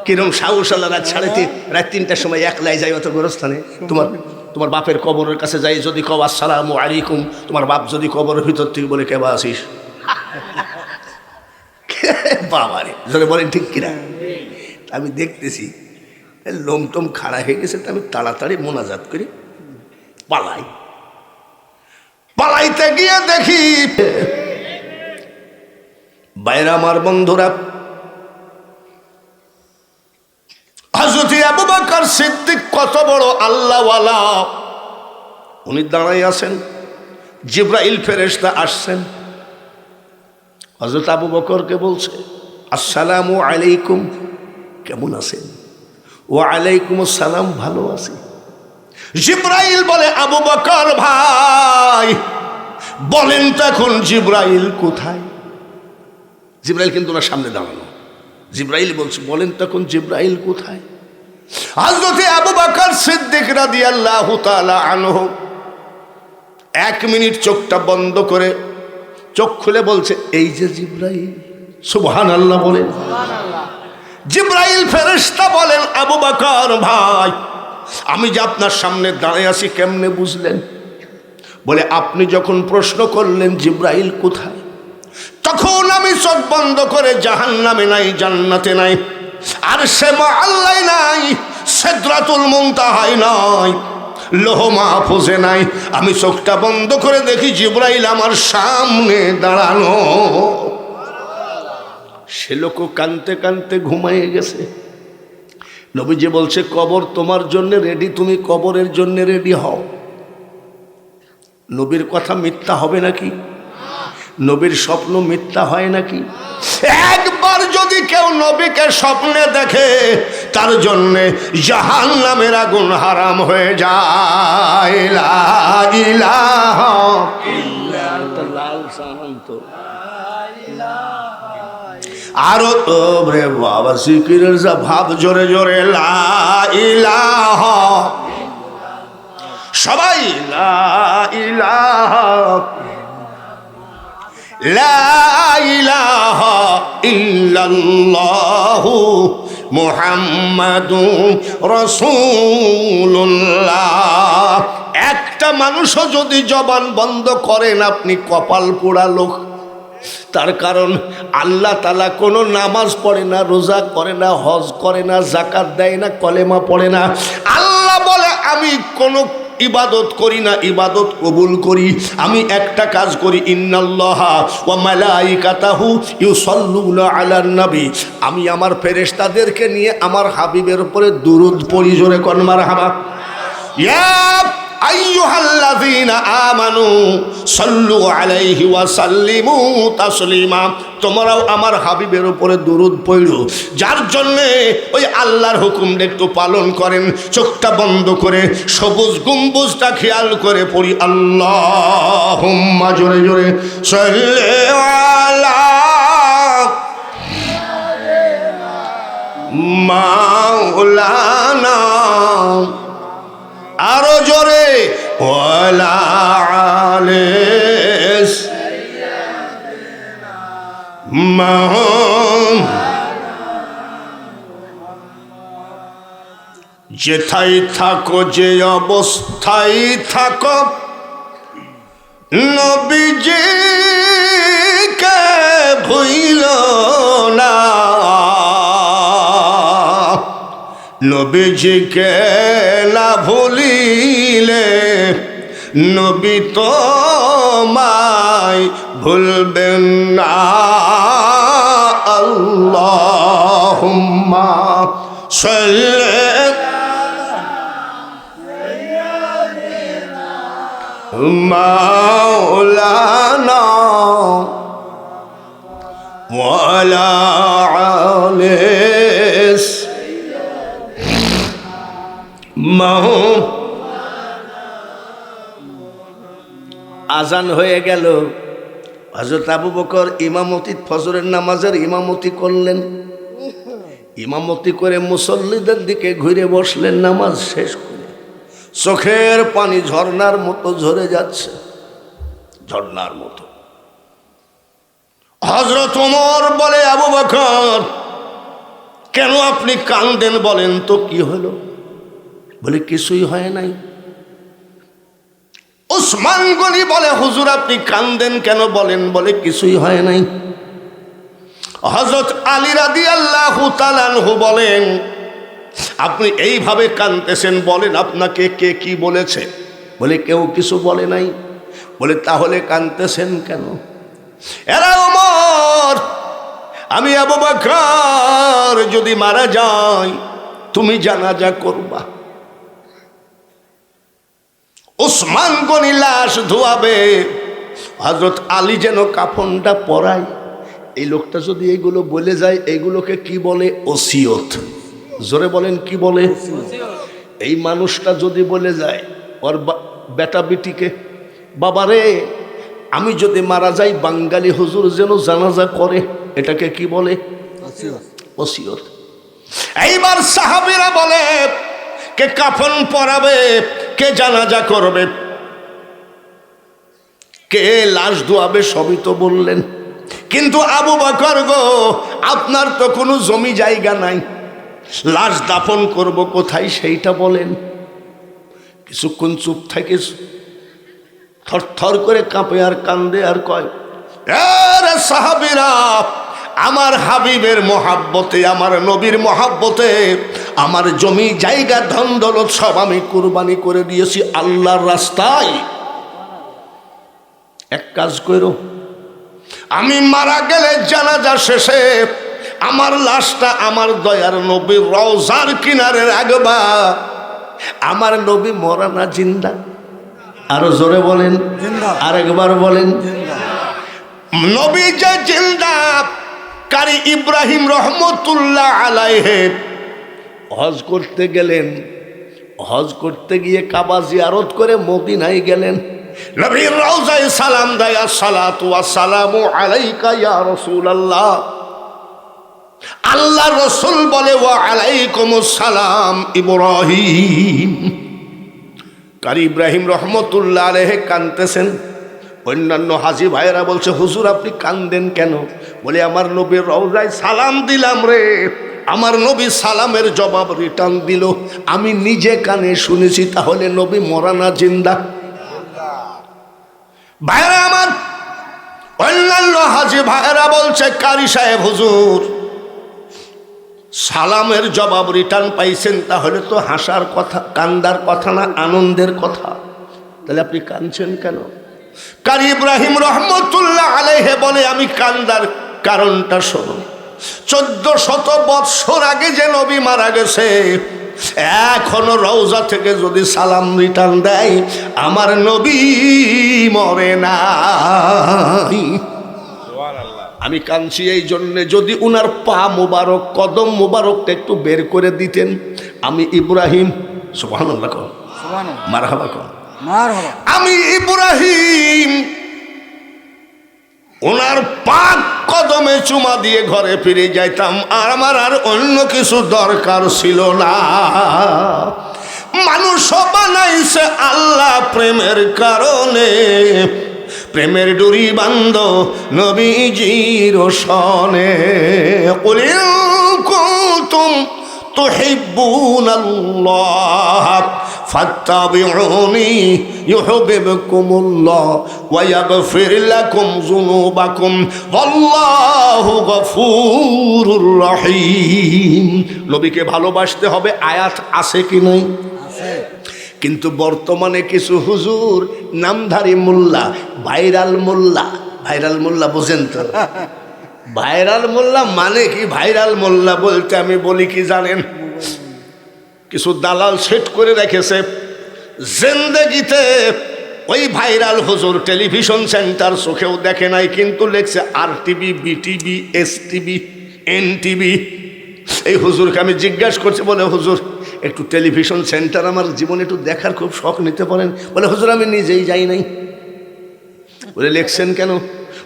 কিরম সাহস আল্লাহ, রাত 3টার সময় একলাই যাই অত গোরস্থানে। তোমার বাপের কবরের কাছে যাই, যদি কও আসসালামু আলাইকুম, তোমার বাপ যদি কবরের ভিতর থেকে বলে কেবা আসিস, বাবারে, যদি বলেন ঠিক কিনা? আমি দেখতেছি লোমটম খাড়া হয়ে গেছে, আমি তাড়াতাড়ি মোনাজাত করি পালাই। পালাইতে গিয়ে দেখি, বাইরে আমার বন্ধুরা, হযরত আবু বকর সিদ্দিক কত বড় আল্লাহওয়ালা, উনি দাঁড়াই আছেন, জিবরাইল ফেরেশতা আসছেন, হযরত আবু বকরকে বলছে আসসালামু আলাইকুম, কেমন আছেন? ওয়া আলাইকুম আসসালাম, ভালো আছি। জিবরাইল বলে আবু বকর ভাই বলেন তো এখন জিবরাইল কোথায়? জিবরাইল কিন্তু ওনার সামনে দাঁড়ানো। জিবরাইল বলছে বলেন তো এখন জিবরাইল কোথায়? হযরত আবু বকর সিদ্দিক রাদিয়াল্লাহু তাআলা আনহু 1 মিনিট চোখটা বন্ধ করে চোখ খুলে বলছে এই যে জিবরাইল। সুবহানাল্লাহ বলেন। জিবরাইল ফেরেশতা বলেন আবু বকর ভাই আমি যে আপনার সামনে দাঁড়িয়ে আছি কেমনে বুঝলেন? বলে আপনি যখন প্রশ্ন করলেন জিবরাইল কোথায়, তখন আমি চোখ বন্ধ করে জাহান্নামে নাই, জান্নাতে নাই, আরশে মুআল্লাই নাই, সিদরাতুল মুনতাহায় নাই, লৌহ মাহফুজে নাই। আমি চোখটা বন্ধ করে দেখি জিবরাইল আমার সামনে দাঁড়ানো। সে লোক কানতে কানতে ঘুমাইয়ে গেছে। নবীজি বলছে কবর তোমার জন্য রেডি, তুমি কবরের জন্য রেডি হও। নবীর কথা মিথ্যা হবে নাকি? নবীর স্বপ্ন মিথ্যা হয় নাকি? একবার যদি কেউ নবীকে স্বপ্নে দেখে তার জন্যে জাহান্নামের আগুন হারাম হয়ে যায়। লা ইলাহা আরো তো রে বাবা জিকিরের যা ভাব, জোরে জোরে লা ইলাহা, সবাই লা ইলাহা, লা ইলাহা ইল্লাল্লাহু মুহাম্মাদুর রাসূলুল্লাহ। একটা মানুষও যদি জবান বন্ধ করেন আপনি কপাল পোড়া লোক। তার কারণ আল্লাহ তাআলা কোনো নামাজ পড়ে না, রোজা করে না, হজ করে না, যাকাত দেয় না, কলেমা পড়ে না। আল্লাহ বলে আমি কোনো ইবাদত করি না, ইবাদত কবুল করি। আমি একটা কাজ করি, ইন্নাল্লাহা ওয়া মালাইকাতাহু ইউসাল্লুনা আলান নবী। আমি আমার ফেরেশতাদেরকে নিয়ে আমার হাবিবের উপরে দুরূদ পড়ি, জোরে কোন মারহাবা। ইয়া আইয়ুহাল্লাযীনা আমানু সাল্লু আলাইহি ওয়া সাল্লিমু তাসলিমা। তোমরাও আমার হাবিবের উপরে দুরূদ পড়ো, যার জন্য ওই আল্লাহর হুকুমটা একটু পালন করেন। চোখটা বন্ধ করে সবুজ গম্বুজটা খেয়াল করে পড়ি আল্লাহুম্মা, জোরে জোরে সাল্লি আলা মাওলানা, আরো জোরে ওয়ালা আলিস যেথাই থাকো, যে অবস্থায় থাকো, নবীজিকে ভুইলো না, নবীজিকে না ভুলিলে নবী তোমায় ভুলবেন না। আল্লাহুম্মা সাল্লি মাওলানা ওয়া আলা আলিস আজান হয়ে গেল। হযরত আবু বকর ইমামতি, ফজরের নামাজের ইমামতি করলেন। ইমামতি করে মুসল্লিদের দিকে ঘুরে বসলেন নামাজ শেষ করে। চোখের পানি ঝর্ণার মতো ঝরে যাচ্ছে, ঝর্ণার মতো। হযরত ওমর বলে আবু বকর কেন আপনি কাঁদেন বলেন তো কি হলো? বলে কিছুই হয় নাই। উসমান গনি বলে হুজুর আপনি কাঁদেন কেন বলেন? বলে কিছুই হয় নাই। হযরত আলী রাদিয়াল্লাহু তাআলা আনহু বলেন আপনি এইভাবে কাঁদতেছেন, বলেন আপনাকে কে কি বলেছে? বলে কেউ কিছু বলে নাই। বলে তাহলে কাঁদতেছেন কেন? এরা ওমর, আমি আবু বকর যদি মারা যাই তুমি জানাজা করবা, ওসমান গনি লাশ ধোয়াবে, হযরত আলী যেন কাফনটা পরায়। এই লোকটা যদি এইগুলো বলে যায়, এইগুলোকে কি বলে? ওসিয়ত। জোরে বলেন কি বলে? এই মানুষটা যদি বলে যায় ওর বেটা বেটিকে, বাবারে আমি যদি মারা যাই বাঙালি হুজুর যেন জানাজা করে, এটাকে কি বলে? ওসিয়ত। এইবার সাহাবীরা বলে কে কাফন পরাবে, কে জানাজা করবে, কে লাশ ধোয়াবে, সবই তো বললেন। কিন্তু আবু বকর গো, আপনার তো কোনো জমি জায়গা নাই, লাশ দাফন করব কোথায় সেইটা বলেন। কিছুক্ষণ চুপ থাকে, থর থর করে কাঁপে আর কান্দে আর কয়, আরে সাহাবীরা, আমার হাবিবের মহাব্বতে, আমার নবীর মহাব্বতে আমার জমি জায়গা ধন দৌলত সব আমি কুরবানি করে দিয়েছি আল্লাহর রাস্তায়। এক কাজ করো, আমি মারা গেলে জানাজা শেষে আমার লাশটা আমার দয়ার নবীর রওজার কিনারে রাখবা। আমার নবী মরা না জিন্দা? আরো জোরে বলেন, আরেকবার বলেন। নবী যে জিন্দা। কারি ইব্রাহিম রহমতুল্লাহ আলাইহি হজ করতে গেলেন, হজ করতে গিয়ে কাবা জিয়ারত করে মদিনায় গেলেন। নবীর রওজায় সালাম দেয়, আসসালাতু ওয়াসসালামু আলাইকা ইয়া রাসূলুল্লাহ। আল্লাহ রাসূল বলে, ওয়া আলাইকুমুস সালাম ইব্রাহিম। কারি ইব্রাহিম রহমতুল্লাহ আলাইহি কাঁদতেছেন। অন্যান্য হাজী ভাইয়েরা বলছে, হুজুর আপনি কান্দেন কেন? বলে আমার নবীর রওজায় সালাম দিলাম রে, আমার নবী সালামের জবাব রিটার্ন দিল, আমি নিজে কানে শুনেছি। তাহলে নবী মরা না জিন্দা? ভাইয়েরা আমার, অন্যান্য হাজী ভাইয়েরা বলছে, কারি সাহেব হুজুর সালামের জবাব রিটার্ন পাইছেন, তাহলে তো হাসার কথা, কান্দার কথা না, আনন্দের কথা। তাহলে আপনি কাঁদছেন কেন? কারি ইব্রাহিম রহমতুল্লাহ আলাইহি বলে, আমি কান্দার কারণটা শোনো। 1400 বৎসর আগে যে নবী মারা গেছে, এখনো রওজা থেকে যদি সালাম রিটার্ন দেয়, আমার নবী মরে নাই। আমি কাঁদছি এই জন্যে, যদি উনার পা মুবারক, কদম মুবারকটা একটু বের করে দিতেন, আমি ইব্রাহিম, সুবহানাল্লাহ কর, মারহাবা কর, আমি ইব্রাহিম ওনার পাক কদমে চুমা দিয়ে ঘরে ফিরে যাইতাম, আর আমার আর অন্য কিছু দরকার ছিল না। মানুষ বানাইছে আল্লাহ প্রেমের কারণে, প্রেমের ডুরি বান্ধ নবীজির সনে। কুল ইন কুনতুম তুহিব্বুনাল্লাহ ফাত্তাবিউনি ইউহিব্বুকুমুল্লাহ ওয়া ইয়াগফির লাকুম যুনুবাকুম ওয়াল্লাহু গফুরুর রহিম। নবীকে ভালোবাসতে হবে, আয়াত আছে কি নাই? আছে। কিন্তু বর্তমানে কিছু হুজুর নামধারী মোল্লা, ভাইরাল মোল্লা, ভাইরাল মোল্লা বোঝেন তো? ভাইরাল মোল্লা মানে কি? ভাইরাল মোল্লা বলতে আমি বলি কি জানেন, কিছু দালাল সেট করে রেখেছে জিন্দেগিতে ওই ভাইরাল হুজুর টেলিভিশন সেন্টার চোখেও দেখে নাই, কিন্তু লেখছে RTV, BTV, STV, NTV। এই হুজুরকে আমি জিজ্ঞাসা করছি, বলে হুজুর একটু টেলিভিশন সেন্টার আমার জীবনে একটু দেখার খুব শখ, নিতে পারেন? বলে হুজুর আমি নিজেই যাই নাই। বলে লেখছেন কেন?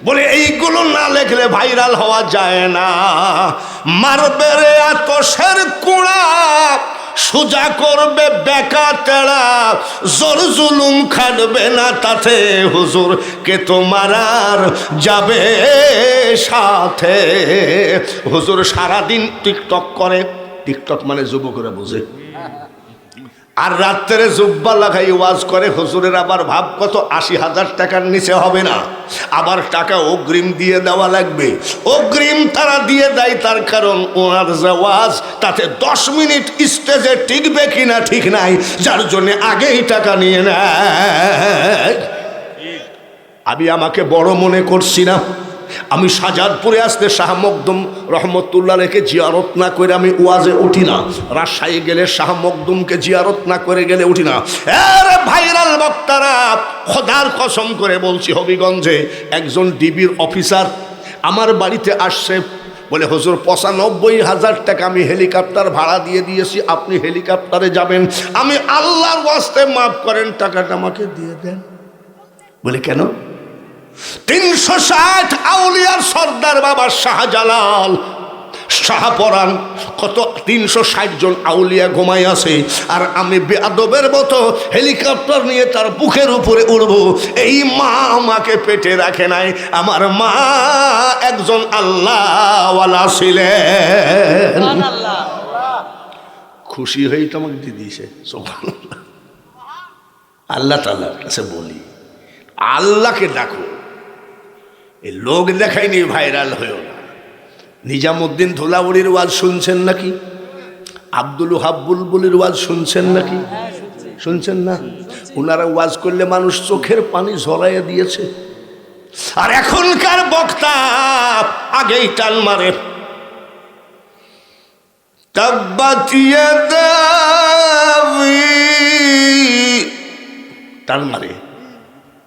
বলে এইগুলো না লেখলে ভাইরাল হওয়া যায় না। মারবে রে আতশের কুড়া, সোজা করবে বেকা তেড়া, জোর জুলুম খাটবে না তাতে, হুজুর কে তোমার আর যাবে সাথে। হুজুর সারাদিন টিকটক করে, টিকটক মানে যুবকরা বুঝে, আর রাত্রে জুব্বা লাগাই ওয়াজ করে। হুজুরের আবার ভাব কত, 80,000 টাকার নিচে হবে না, আবার টাকা অগ্রিম দিয়ে দেওয়া লাগবে। অগ্রিম তারা দিয়ে দেয়, তার কারণ ওনার যে ওয়াজ তাতে 10 মিনিট স্টেজে টিকবে কিনা ঠিক নাই, যার জন্য আগেই টাকা নিয়ে নেয়। আমি আমাকে বড় মনে করছি না। আমি শাহজাদপুরে আসতে শাহ মখদুম রহমতুল্লাহ রেখে জিয়ারত না করে আমি ওয়াজে উঠি না। রাজশাহী গেলে শাহ মখদুমকে জিয়ারত না করে গেলে উঠি না। আরে ভাইরাল বক্তারা, খোদার কসম করে বলছি, হবিগঞ্জে একজন ডিবির অফিসার আমার বাড়িতে আসছে, বলে হুজুর ৯৫,০০০ টাকা আমি হেলিকপ্টার ভাড়া দিয়ে দিয়েছি, আপনি হেলিকপ্টারে যাবেন, আমি আল্লাহর ওয়াস্তে মাফ করেন, টাকাটা আমাকে দিয়ে দেন। বলে কেন? ৩৬০ আউলিয়ার সর্দার বাবা শাহজালাল, শাহপরান, কত ৩৬০ জন আউলিয়া ঘুমাই আছে, আর আমি বেয়াদবের মতো হেলিকপ্টার নিয়ে তার বুকের উপরে উড়ব। এই মা আমাকে পেটে রাখে নাই, আমার মা একজন আল্লাহওয়ালা ছিলেন। খুশি হয়েই তো আমাকে দিয়ে দিয়েছে। আল্লাহ তাআলার কাছে বলি, আল্লাহকে ডাকো, এই লোক দেখায়নি ভাইরাল হয়েও না। নিজামুদ্দিন ধুলাউড়ির ওয়াজ শুনছেন নাকি? আব্দুল ওহাব বুলবুলির ওয়াজ শুনছেন নাকি? শুনছেন না? ওনারা ওয়াজ করলে মানুষ চোখের পানি ঝরাইয়া দিয়েছে। আর এখনকার বক্তা আগেই টান মারে, টান মারে।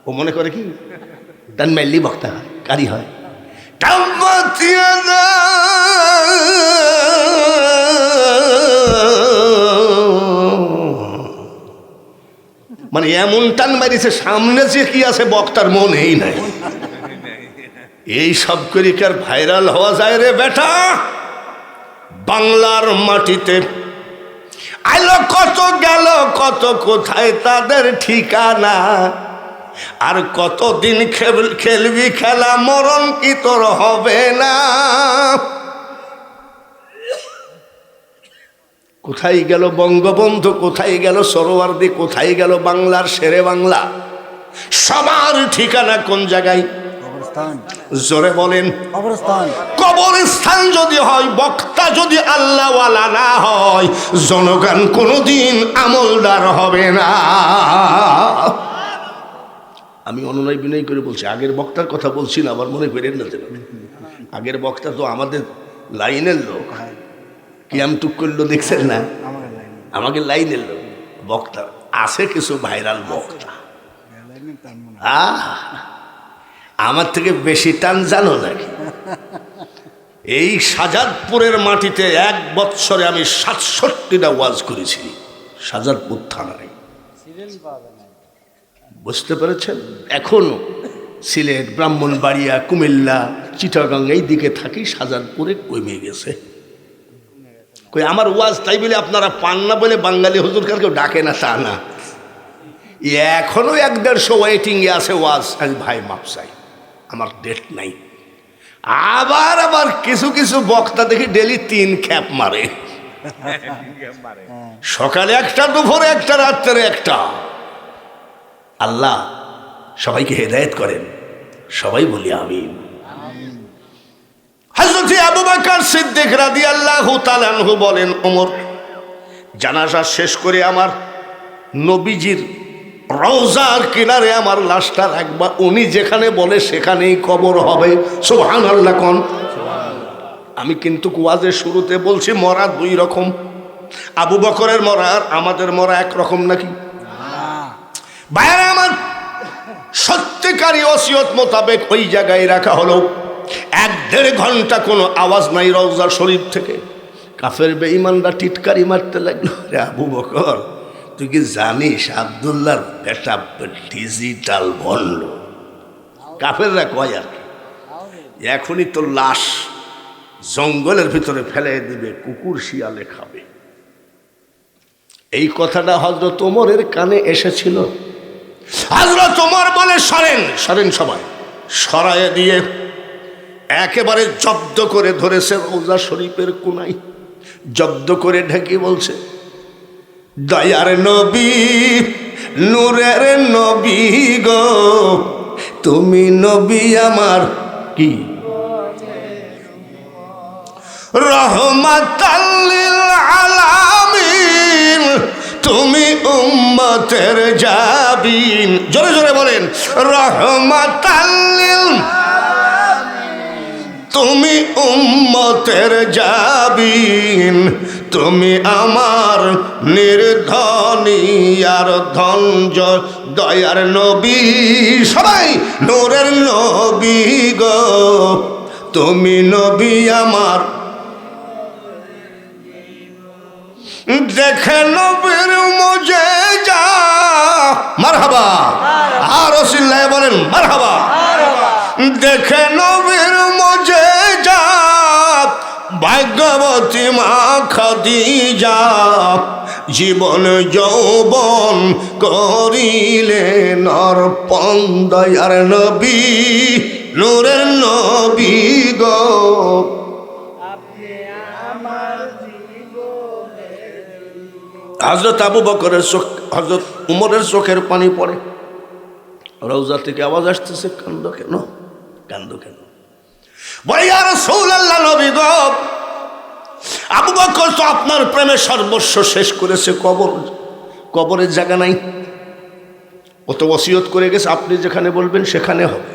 ও মনে করে কি টান মারলি বক্তা হয়, কারি হয়। মানে এমন টান মারিছে, সামনে যে কি আছে বক্তার মনেই নাই। এই সব করে কি আর ভাইরাল হওয়া যায় রে বেটা? বাংলার মাটিতে আইলো কত, গেল কত, কোথায় তাদের ঠিকানা? আর কতদিন খেলবি খেলা, মরণ কি তোর হবে না? কোথায় গেল বঙ্গবন্ধু, কোথায় গেল সরোয়ার্দী, কোথায় গেল বাংলার শেরে বাংলা? সবার ঠিকানা কোন জায়গায়? জোরে বলেন। কবরস্থান যদি হয়, বক্তা যদি আল্লাহওয়ালা না হয়, জনগণ কোনোদিন আমলদার হবে না। আমি অনুনয় বিনয় করে বলছি, আগের বক্তার কথা বলছি না, আবার মনে করেন না যেন। আগের বক্তা তো আমাদের লাইনের লোক, কিয়াম টুক করলো দেখছেন না, আমাকে লাইনের লোক। বক্তা আছে কিছু ভাইরাল বক্তা, আমার থেকে বেশি টান জানো নাকি? এই শাহজাদপুরের মাটিতে ১ বৎসরে আমি ৬৭টা ওয়াজ করেছি, শাহজাদপুর থানায়। বুঝতে পেরেছেন? এখনো সিলেট, ব্রাহ্মণবাড়িয়া, কুমিল্লা, চিটাগাং এই দিকে থাকি, শাহজাদপুরে কমে গেছে। কই আমার ওয়াজ তাই বলে আপনারা পান না বলে বাঙালি হুজুর কেউ ডাকে না তা না, এখনো ১-১৫০ ওয়েটিংয়ে আছে ওয়াজ। আমি ভাই মাপ চাই, আমার ডেট নাই। আবার কিছু কিছু বক্তা দেখি ডেলি ৩ খ্যাপ মারে, সকালে একটা, দুপুরে একটা, রাত্রে একটা। আল্লাহ সবাইকে হেদায়েত করেন, সবাই বলি আমিন। হযরত আবু বকর সিদ্দিক রাদিয়াল্লাহু তাআলা আনহু বলেন, ওমর জানাজা শেষ করে আমার নবীজির রওজার কিনারে আমার লাশটা রাখবা, উনি যেখানে বলে সেখানেই কবর হবে। সুবহানাল্লাহ কোন। আমি কিন্তু ওয়াজের শুরুতে বলছি মরা 2 রকম, আবু বকরের মরা আর আমাদের মরা এক রকম নাকি? ভাইরা আমার, সত্যিকারী ওসিয়ত মোতাবেক ওই জায়গায় রাখা হলো। ১-১.৫ ঘন্টা কোনো আওয়াজ নাই রওজা শরীফ থেকে। কাফের বেঈমানরা টিটকারি মারতে লাগলো, রে আবু বকর তুই কি জানিস আব্দুল্লাহর বেটা ডিজিটাল বলল? কাফেররা কয় আর কি, এখনই তো লাশ জঙ্গলের ভিতরে ফেলে দিবে, কুকুর শিয়ালে খাবে। এই কথাটা হযরত ওমরের কানে এসেছিল। হযরত ওমর বলে, সরেন সরেন, সবাই সরায়ে দিয়ে একেবারে জব্দ করে ধরেছে রওজা শরীফের কোনায়, জব্দ করে ঢেকে বলছে, দয়ার নবী, নূরের নবী গো, তুমি নবী আমার কি রহমাতাল লিল আলামিন, তুমি উম্মতের জাবিন, জোরে জোরে বলেন, রহমাতাল লিল, তুমি উম্মতের জাবিন, তুমি আমার নির্ধনী আর ধনজ দয়ার নবী, সবাই নূরের নবী গো, তুমি নবী আমার। দেখে নবীর মুজিজা, মারহাবা, আর রাসূলুল্লাহ বলেন মারহাবা। দেখে নবীর মুজিজা, ভাগ্যবতী মা খাদিজা, জীবন যৌবন করিলেন অর্পণ দয়ার নবী, নূরের নবী গো। হযরত আবু বকরের চোখ, হযরত উমরের চোখের পানি পড়ে। রওজা থেকে আওয়াজ আসতেছে, কান্দো কেন, কান্দো কেন? বলে ইয়া রাসূলুল্লাহ, নবী গো, আবু বকর তো আপনার প্রেমে সর্বস্ব শেষ করেছে, কবরের জায়গা নাই, ও তো ওসিয়ত করে গেছে, আপনি যেখানে বলবেন সেখানে হবে।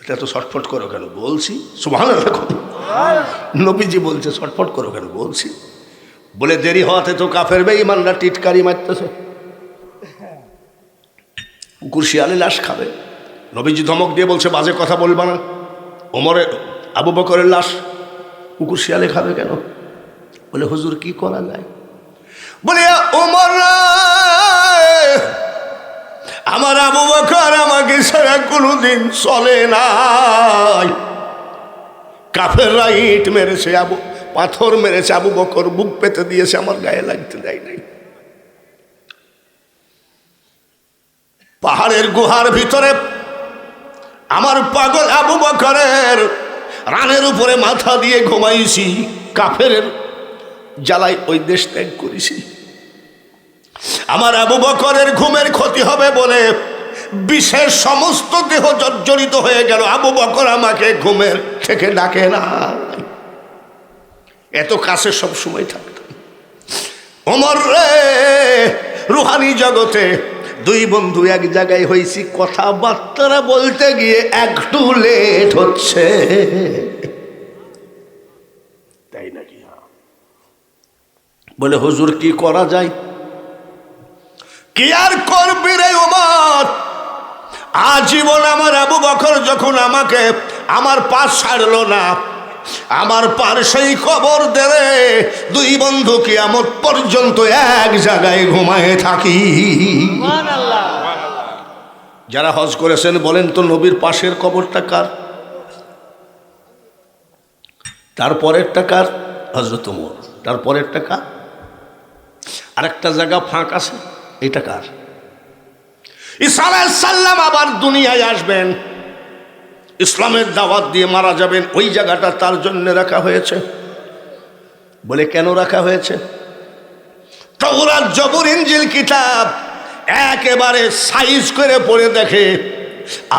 এটা তো ছটফট করো কেন? বলছি সুবহানাল্লাহ, নবীজি বলছে ছটফট করো কেন? বলছি। বলে দেরি হওয়াতে তো কাফের বেঈমানরা টিটকারি মারতেছে, কুকুর শিয়ালে লাশ খাবে। নবীজি ধমক দিয়ে বলছে বাজে কথা বলবা না। ওমরের, আবু বকরের লাশ কুকুর শিয়ালে খাবে কেন? বলে হুজুর কি করা যায়? বলে ওমর, আমার আবু বকর আমাকে ছাড়া কোনোদিন চলে নাই। কাফেররা ইট মেরেছে, পাথর মেরেছে, আবু বকর বুক পেতে দিয়েছে, আমার গায়ে লাগতে দেয় নাই। পাহাড়ের গুহার ভিতরে আমার পাগল আবু বকরের রানের উপরে মাথা দিয়ে ঘুমাইছি, কাফের জ্বালাই ওই দেশ ত্যাগ করেছি। আমার আবু বকরের ঘুমের ক্ষতি হবে বলে বিশেষ সমস্ত দেহ জর্জরিত হয়ে গেল, আবু বকর আমাকে ঘুমের থেকে ডাকে না। এত কাছে সব সময় থাকতাম। ওমর রে, রুহানি জগতে দুই বন্ধু এক জায়গায় হয়েছি, কথাবার্তা বলতে গিয়ে একটু লেট হচ্ছে, তাই নাকি? বলে হুজুর কি করা যায়? কি আর করবি রে ওমর, আজীবন আমার আবু বকর যখন আমাকে আমার পাশ ছাড়লো না, আমার পার সেই খবর দেরে দুই বন্ধু কিয়ামত পর্যন্ত এক জায়গায় ঘুমায় থাকি। যারা হজ করেছেন বলেন তো, নবীর পাশের কবরটা কার? তারপরেরটা কার? হযরত ওমর। তারপরেরটা কার? আরেকটা জায়গা ফাঁক আছে, এটা কার? ঈসা আলাইহিস সালাম আবার দুনিয়ায় আসবেন, ইসলামের দাওয়াত দিয়ে মারা যাবেন, ওই জায়গাটা তার জন্য রাখা হয়েছে। বলে কেন রাখা হয়েছে? তাওরাত, জবুর, ইনজিল কিতাব একেবারে সাইজ করে পড়ে দেখে,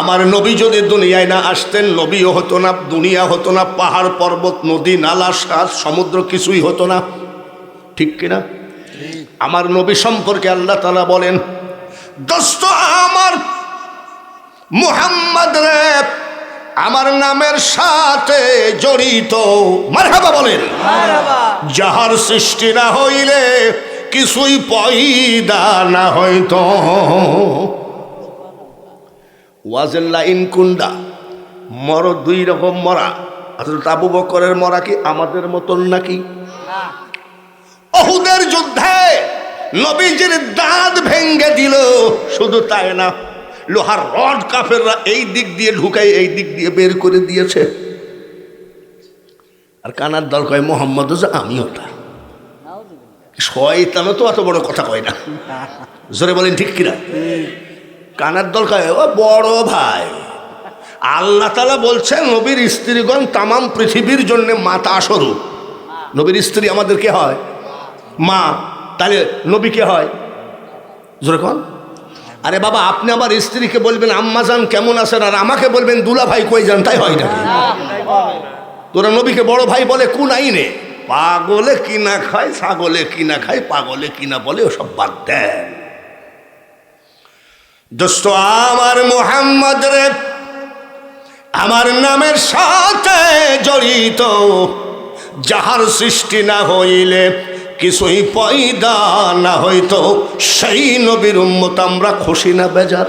আমার নবী যদি দুনিয়ায় না আসতেন, নবীও হতো না, দুনিয়া হতো না, পাহাড় পর্বত নদী নালা সাত সমুদ্র কিছুই হতো না। ঠিক কিনা? আমার নবী সম্পর্কে আল্লাহ তাআলা বলেন, দোস্ত আমার মুহাম্মদ রে আমার নামের সাথে জড়িত, মারহাবা বলেন, যাহার সৃষ্টি না হইলে কিছুই পয়দা না হইতো। ওয়াজের লাইন কুন্ডা, মর দুই রকম মরা। হযরত আবু বকরের মরা কি আমাদের মতন নাকি? উহুদের যুদ্ধে নবীজির দাঁত ভেঙ্গে দিল, শুধু তাই না, লোহার রড কাফেররা এই দিক দিয়ে ঢুকাই এই দিক দিয়ে বের করে দিয়েছে। আর কানার দল কয় মোহাম্মদ আমি ওটা। শয়তানও তো অত বড় কথা কয় না, জোরে বলেন ঠিক কিনা? কানার দল কয় ও বড় ভাই, আল্লাহ তাআলা বলছেন নবীর স্ত্রীগণ তামাম পৃথিবীর জন্য মাতা স্বরূপ। নবীর স্ত্রী আমাদের কে হয়? মা। তাহলে নবী কে হয়? জোরে কোন? আরে বাবা, আপনি আমার স্ত্রীকে বলবেন আম্মাজান কেমন আছেন, আর আমাকে বলবেন দুলা ভাই কই যান, তাই হয় নাকি? তোরা নবীকে বড় ভাই বলে কোন আইনে? পাগলে কিনা খায়, ছাগলে কিনা খায়, পাগলে কিনা বলে, ওসব বাদ দেন। দোস্ত আমার মুহাম্মদ রে, আমার নামের সাথে জড়িত, যাহার সৃষ্টি না হইলে কিছুই পয়দা না হইতো, সেই নবীর উম্মত আমরা খুশি না বেজার?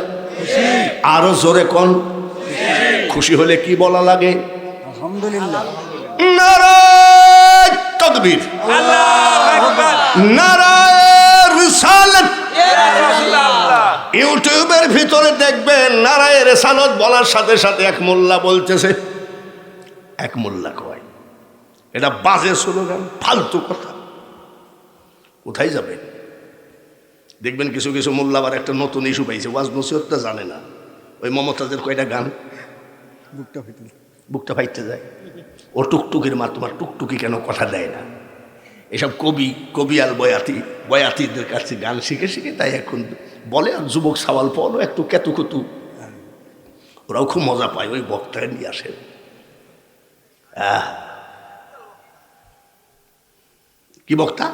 আরো জোরে কোন খুশি হলে কি বলা লাগে? আলহামদুলিল্লাহ। নারায়ে তাকবীর, আল্লাহু আকবার, নারায়ে রিসালাত। ইউটিউবের ভিতরে দেখবেন নারায়ে রিসালাত বলার সাথে সাথে এক মোল্লা বলতেছে, এক মোল্লা কয় এটা বাজে স্লোগান, ফালতু কথা। কোথায় যাবেন? দেখবেন কিছু কিছু মোল্লা আবার একটা নতুন ইস্যু পাইছে, ওয়াজ নসিহতটা জানে না। ওই মমতাজের কয়টা গান বুকটা ফাইতে যায়, ও টুকটুকির মা, তোমার টুকটুকি কেন কথা দেয় না? এসব কবি আর বয়াতিদের কাছে গান শিখে শিখে তাই এখন বলে। আর যুবক সওয়াল পড়ো একটু কেতুকুতু, ওরাও খুব মজা পায়, ওই বক্তাকে নিয়ে আসে। কি বক্তা?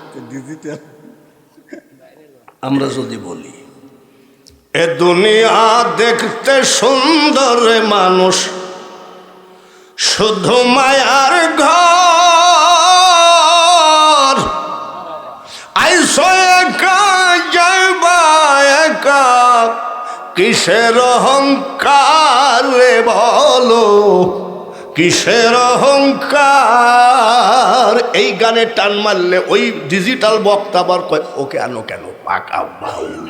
আমরা যদি বলি এ দুনিয়া দেখতে সুন্দর মানুষ, শুধু মায়ার ঘর, আইসো একা যাইবা একা, কিসের অহংকার রে বলো, কিসের অহংকার। এই গানে টান মারলে ওই ডিজিটাল বক্তা আবার কয় ওকে আনো কেন, পাকা বাউল।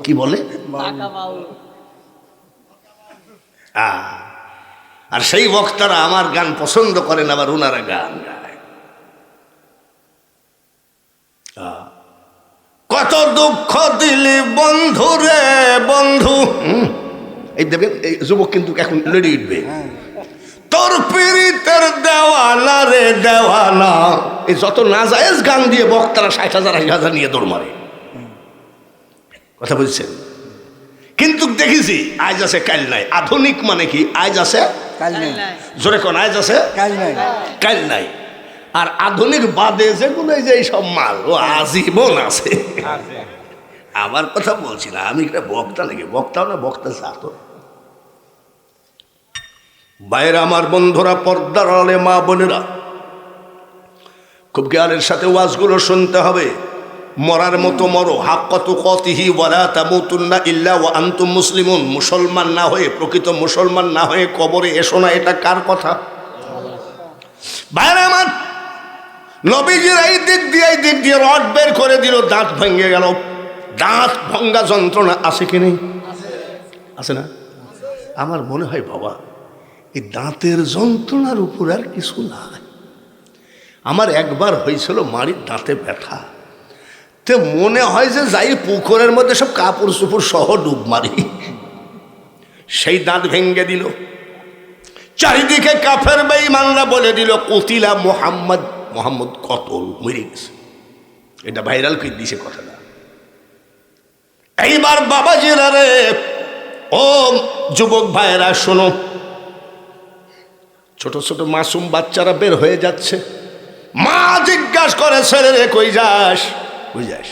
কি বলে? আর সেই বক্তারা আমার গান পছন্দ করেন, আবার ওনারা গান গায়। কত দুঃখ দিলি বন্ধু রে বন্ধু, এই দেখবেন এই যুবক কিন্তু এখন লেডি উঠবে, তোর পীড়িতের দেওয়ানা রে দেওয়ানা। এই যত নাজায়েজ গান দিয়ে বক্তারা 60,000 80,000 নিয়ে দৌড় মারে, কথা বলছেন। কিন্তু দেখেছি আজ আছে কাল নাই। আধুনিক মানে কি? আজ আছে কাল নাই। জোরে কোন আজ আছে কাল নাই, কাল নাই। আর আধুনিক বাদে যেগুলো এই যে সব মাল, ও আজীবন আছে। আমার কথা বলছি না, আমি একটা বক্তা নাকি, বক্তাও না, বক্তা চাতো। বাইরে আমার বন্ধুরা, পর্দার আড়ালে মা বোনেরা, খুব জ্ঞানের সাথে ওয়াজগুলো শুনতে হবে। মরার মতো মরো, হাক্কাত তুকাতিহি ওয়ালা তামুতুন্না ইল্লা ওয়া আনতুম মুসলিমুন। মুসলমান না হয়ে, প্রকৃত মুসলমান না হয়ে কবরে এসো না। এটা কার কথা? বাইরে আমার নবীজির এই দিক দিয়ে রড বের করে দিল, দাঁত ভেঙে গেল। দাঁত ভঙ্গা যন্ত্রণা আছে কি নেই? আছে না? আমার মনে হয় বাবা এই দাঁতের যন্ত্রণার উপর আর কিছু নাই। আমার একবার হয়েছিল মাড়ির দাঁতে ব্যথা, তে মনে হয় যে যাই পুকুরের মধ্যে সব কাপড় চুপড় সহ ডুব মারি। সেই দাঁত ভেঙে দিল। চারিদিকে কাফের বেঈমানরা বলে দিল কুতিলা মুহাম্মদ, মুহাম্মদ কতল, মরে গেছে। এটা ভাইরাল করে দিছে কথাটা। এইবার বাবাজিরা রে, ও যুবক ভাইয়েরা শোনো, ছোট ছোট মাসুম বাচ্চারা বের হয়ে যাচ্ছে। মা জিজ্ঞাসা করে ছেলে রে কই যাস? কই যাস?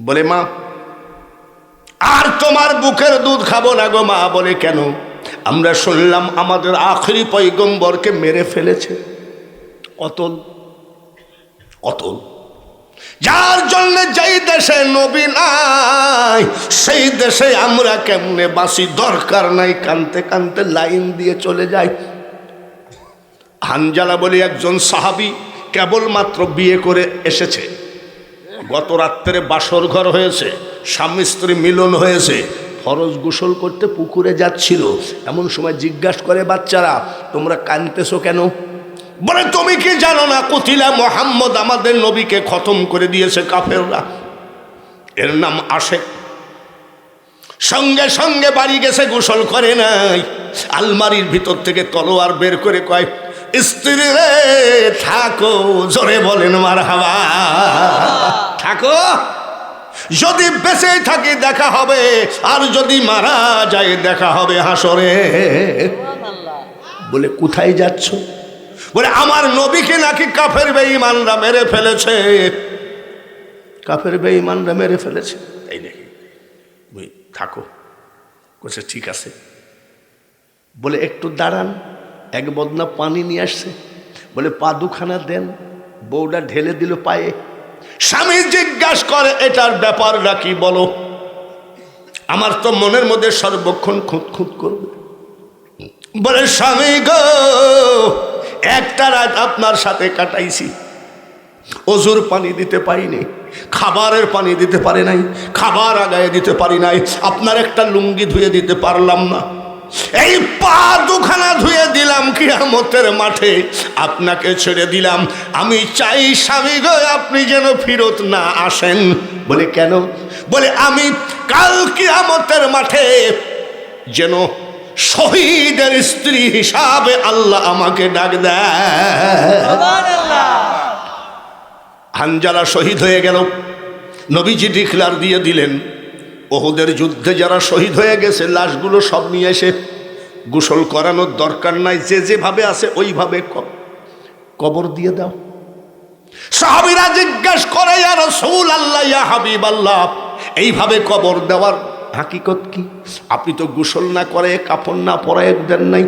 বলে মা আর তোমার বুকের দুধ খাবো না গো। মা বলে কেন? আমরা শুনলাম আমাদের আখেরি পয়গম্বরকে মেরে ফেলেছে অতল। অতল যার জন্য যেই দেশে নবী নাই সেই দেশে আমরা কেমনে বাঁচি? দরকার নাই, কানতে কানতে লাইন দিয়ে চলে যাই। হানজালা বলে একজন সাহাবী কেবলমাত্র বিয়ে করে এসেছে, গত রাত্রে বাসর ঘর হয়েছে, স্বামী স্ত্রী মিলন হয়েছে, ফরজ গোসল করতে পুকুরে যাচ্ছিল। এমন সময় জিজ্ঞাসা করে বাচ্চারা তোমরা কাঁদতেছো কেন? বলে তুমি কি জানো না কুতিলা মুহাম্মদ, আমাদের নবীকে খতম করে দিয়েছে কাফেররা। এর নাম আশেক। সঙ্গে সঙ্গে বাড়ি গেছে, গোসল করে নাই। আলমারির ভিতর থেকে তলোয়ার বের করে কয় স্ত্রী রে থাকো, জোরে বলেন মারহাবা, থাকো, যদি বেঁচে থাকি দেখা হবে, আর যদি মারা যায় দেখা হবে হাসরে। বলে কোথায় যাচ্ছ? বলে আমার নবীকে নাকি কাফের বেঈমানরা মেরে ফেলেছে, কাফের বেঈমানরা মেরে ফেলেছে। এই নাকি থাকো, বলছে ঠিক আছে। বলে একটু দাঁড়ান, এক বদনা পানি নিয়ে আসছে, বলে পা দুখানা দেন। বউটা ঢেলে দিল পায়ে। স্বামী জিজ্ঞাসা করে এটার ব্যাপারটা কি বলো। আমার তো মনের মধ্যে সর্বক্ষণ খুঁত করবে। বলে স্বামী গো, একটা রাত আপনার সাথে কাটাইছি, ওজুর পানি দিতে পারিনি, খাবারের পানি দিতে পারি নাই, খাবার আগায় দিতে পারি নাই, আপনার একটা লুঙ্গি ধুয়ে দিতে পারলাম না। এই পা দুখানা ধুয়ে দিলাম কিয়ামতের মাঠে, আপনাকে ছেড়ে দিলাম। আমি চাই স্বামী গো আপনি যেন ফিরত না আসেন। বলে কেন? বলে আমি কাল কিয়ামতের মাঠে যেন শহীদের স্ত্রী হিসাবে আল্লাহ আমাকে ডাক দেয়। হানজালা শহীদ হয়ে গেল। নবীজি ডিক্লার দিয়ে দিলেন, ওহুদের যুদ্ধে যারা শহীদ হয়ে গেছে লাশগুলো সব নিয়ে এসে গোসল করানোর দরকার নাই, যে যেভাবে আছে ওইভাবে কবর দিয়ে দাও। সাহাবীরা জিজ্ঞাসা করে, ইয়া রাসূলুল্লাহ, ইয়া হাবিবাল্লাহ, এইভাবে কবর দেওয়ার হাকিকত কি? আপনি তো গোসল না করে কাফন না পরায় দেন নাই।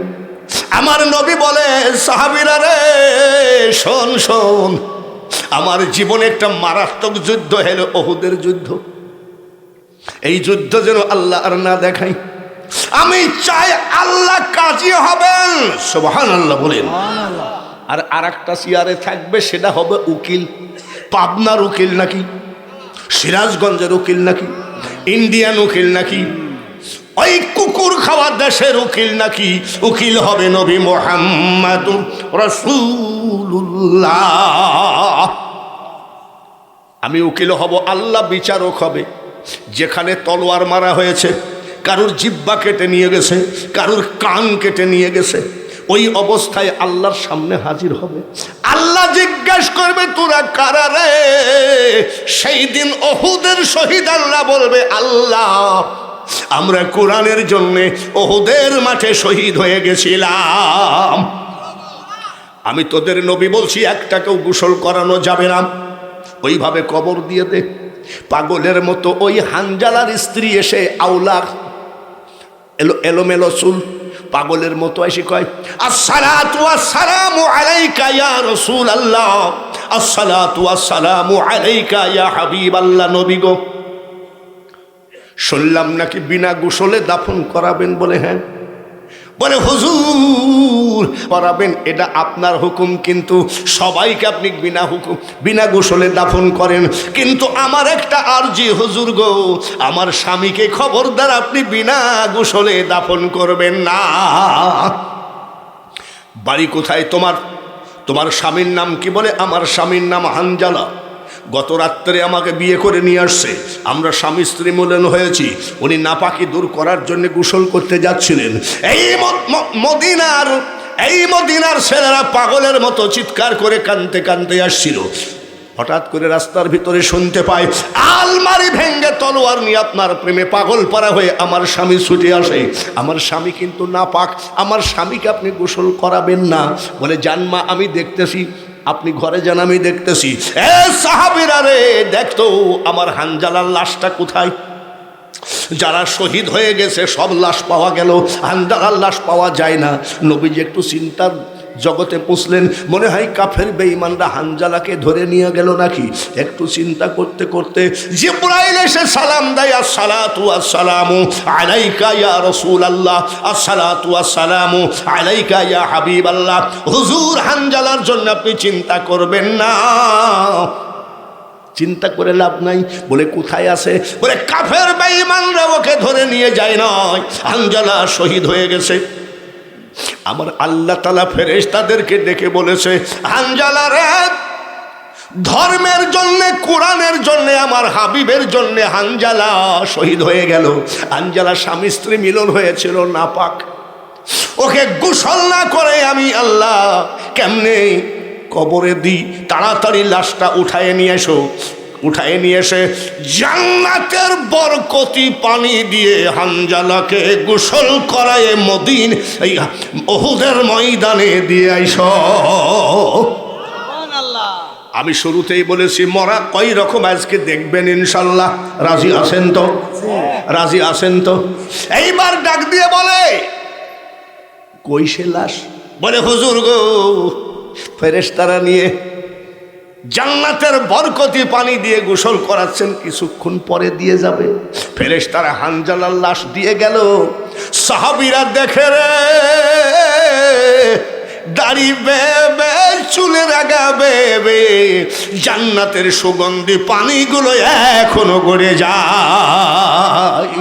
আমার নবী বলে, সাহাবীরা রে শোন শোন, আমার জীবনে একটা মারাত্মক যুদ্ধ হলো ওহুদের যুদ্ধ। এই যুদ্ধ যেন আল্লাহ আর না দেখাই। আমি চাই আল্লাহ কাজী হবেন, সুবহানাল্লাহ বলেন। আর আরেকটা চেয়ারে থাকবে, সেটা হবে উকিল। পাবনার উকিল নাকি, সিরাজগঞ্জের উকিল নাকি, ইন্ডিয়ান উকিল নাকি, ওই কুকুর খাওয়া দেশের উকিল নাকি, উকিল হবে নবী মুহাম্মাদুর রাসূলুল্লাহ। আমি উকিল হব, আল্লাহ বিচারক হবে। যেখানে তলোয়ার মারা হয়েছে, কারুর জিহ্বা কেটে নিয়ে গেছে, কারুর কান কেটে নিয়ে গেছে, ওই অবস্থায় আল্লাহর সামনে হাজির হবে। আল্লাহ জিজ্ঞাসা করবে তোরা কারা রে? সেই দিন ওহুদের শহীদ আল্লাহ বলবে, আল্লাহ আমরা কোরআনের জন্যে ওহুদের মাঠে শহীদ হয়ে গেছিলাম। আমি তোদের নবী বলছি, একটাকেও গোসল করানো যাবে না, ওইভাবে কবর দিয়ে দে। পাগলের মতো ওই হানজালার স্ত্রী এসে আউলার এলোমেলো চুল, পাগলের মতো এসে কয়, আসসালাতু ওয়াসসালামু আলাইকা ইয়া রাসূলুল্লাহ, আসসালাতু ওয়াসসালামু আলাইকা ইয়া হাবিবাল্লাহ। নবী গো, শুনলাম নাকি বিনা গোসলে দাফন করাবেন। বলে হ্যাঁ। বলে হুজুর করাবেন, এটা আপনার হুকুম, কিন্তু সবাইকে আপনি বিনা গোসলে দাফন করেন। কিন্তু আমার একটা আরজি হুজুর গো, আমার স্বামীকে খবরদার আপনি বিনা গোসলে দাফন করবেন না। বাড়ি কোথায় তোমার? তোমার স্বামীর নাম কি? বলে আমার স্বামীর নাম হানজালা। গত রাত্রে আমাকে বিয়ে করে নিয়ে আসছে, আমরা স্বামী স্ত্রী মিলন হয়েছি। উনি নাপাকি দূর করার জন্য গোসল করতে যাচ্ছিলেন। এই মদিনার ছেলেরা পাগলের মতো চিৎকার করে কাঁদতে কাঁদতে আসছিল। হঠাৎ করে রাস্তার ভিতরে শুনতে পায়, আলমারি ভেঙ্গে তলোয়ার নিয়ে আপনার প্রেমে পাগল পারা হয়ে আমার স্বামী ছুটে আসে। আমার স্বামী কিন্তু নাপাক, আমার স্বামীকে আপনি গোসল করাবেন না। বলে জানমা আমি দেখতেছি, আপনি ঘরে যান, আমি দেখতেছি। এ সাহাবীরা রে, দেখতো আমার হানজালার লাশটা কোথায়? যারা শহীদ হয়ে গেছে সব লাশ পাওয়া গেল, হানজালার লাশ পাওয়া যায় না। নবীজি একটু চিন্তার জগতে পুষলেন, মনে হয় কাফের বেঈমানরা হানজালাকে ধরে নিয়ে গেল নাকি। একটু চিন্তা করতে করতে জিবরাইল এসে সালাম দেয়, আসসালাতু ওয়াসসালামু আলাইকা ইয়া রাসূলুল্লাহ, আসসালাতু ওয়াসসালামু আলাইকা ইয়া হাবিবাল্লাহ। হুজুর, হানজালার জন্য আপনি চিন্তা করবেন না, চিন্তা করে লাভ নাই। বলে কোথায় আছে? বলে কাফের বেঈমানরা ওকে ধরে নিয়ে যায় নয়, হানজালা শহীদ হয়ে গেছে। আমার আল্লাহ তাআলা ফেরেশতাদেরকে ডেকে বলেছে, হানজালা রে, ধর্মের জন্য, কোরআনের জন্য, আমার হাবিবের জন্য হানজালা শহীদ হয়ে গেল। হানজালা স্বামী স্ত্রী মিলন হয়েছিল নাপাক, ওকে গোসল না করে আমি আল্লাহ কেমনে কবরে দিই? তাড়াতাড়ি লাশটা উঠায় নিয়ে এসো। উঠায় নিয়ে এসে জান্নাতের বরকতি পানি দিয়ে হানজালাকে গোসল করায় এই ওহুদের ময়দানে দিয়ে আইসো। আমি শুরুতেই বলেছি মরা কয় রকম আজকে দেখবেন ইনশাল্লাহ। রাজি আছেন তো? রাজি আছেন তো? এইবার ডাক দিয়ে বলে কই সে লাশ? বলে হুজুর গো, ফেরেশতারা নিয়ে জান্নাতের বরকতি পানি দিয়ে গোসল করাচ্ছেন, কিছুক্ষণ পরে দিয়ে যাবে। ফেরেশতারা হানজালার লাশ দিয়ে গেল। সাহাবীরা দেখে রে, দাড়ি বেবে চুলের আগা বেবে জান্নাতের সুগন্ধি পানিগুলো এখনো গড়ে যায়।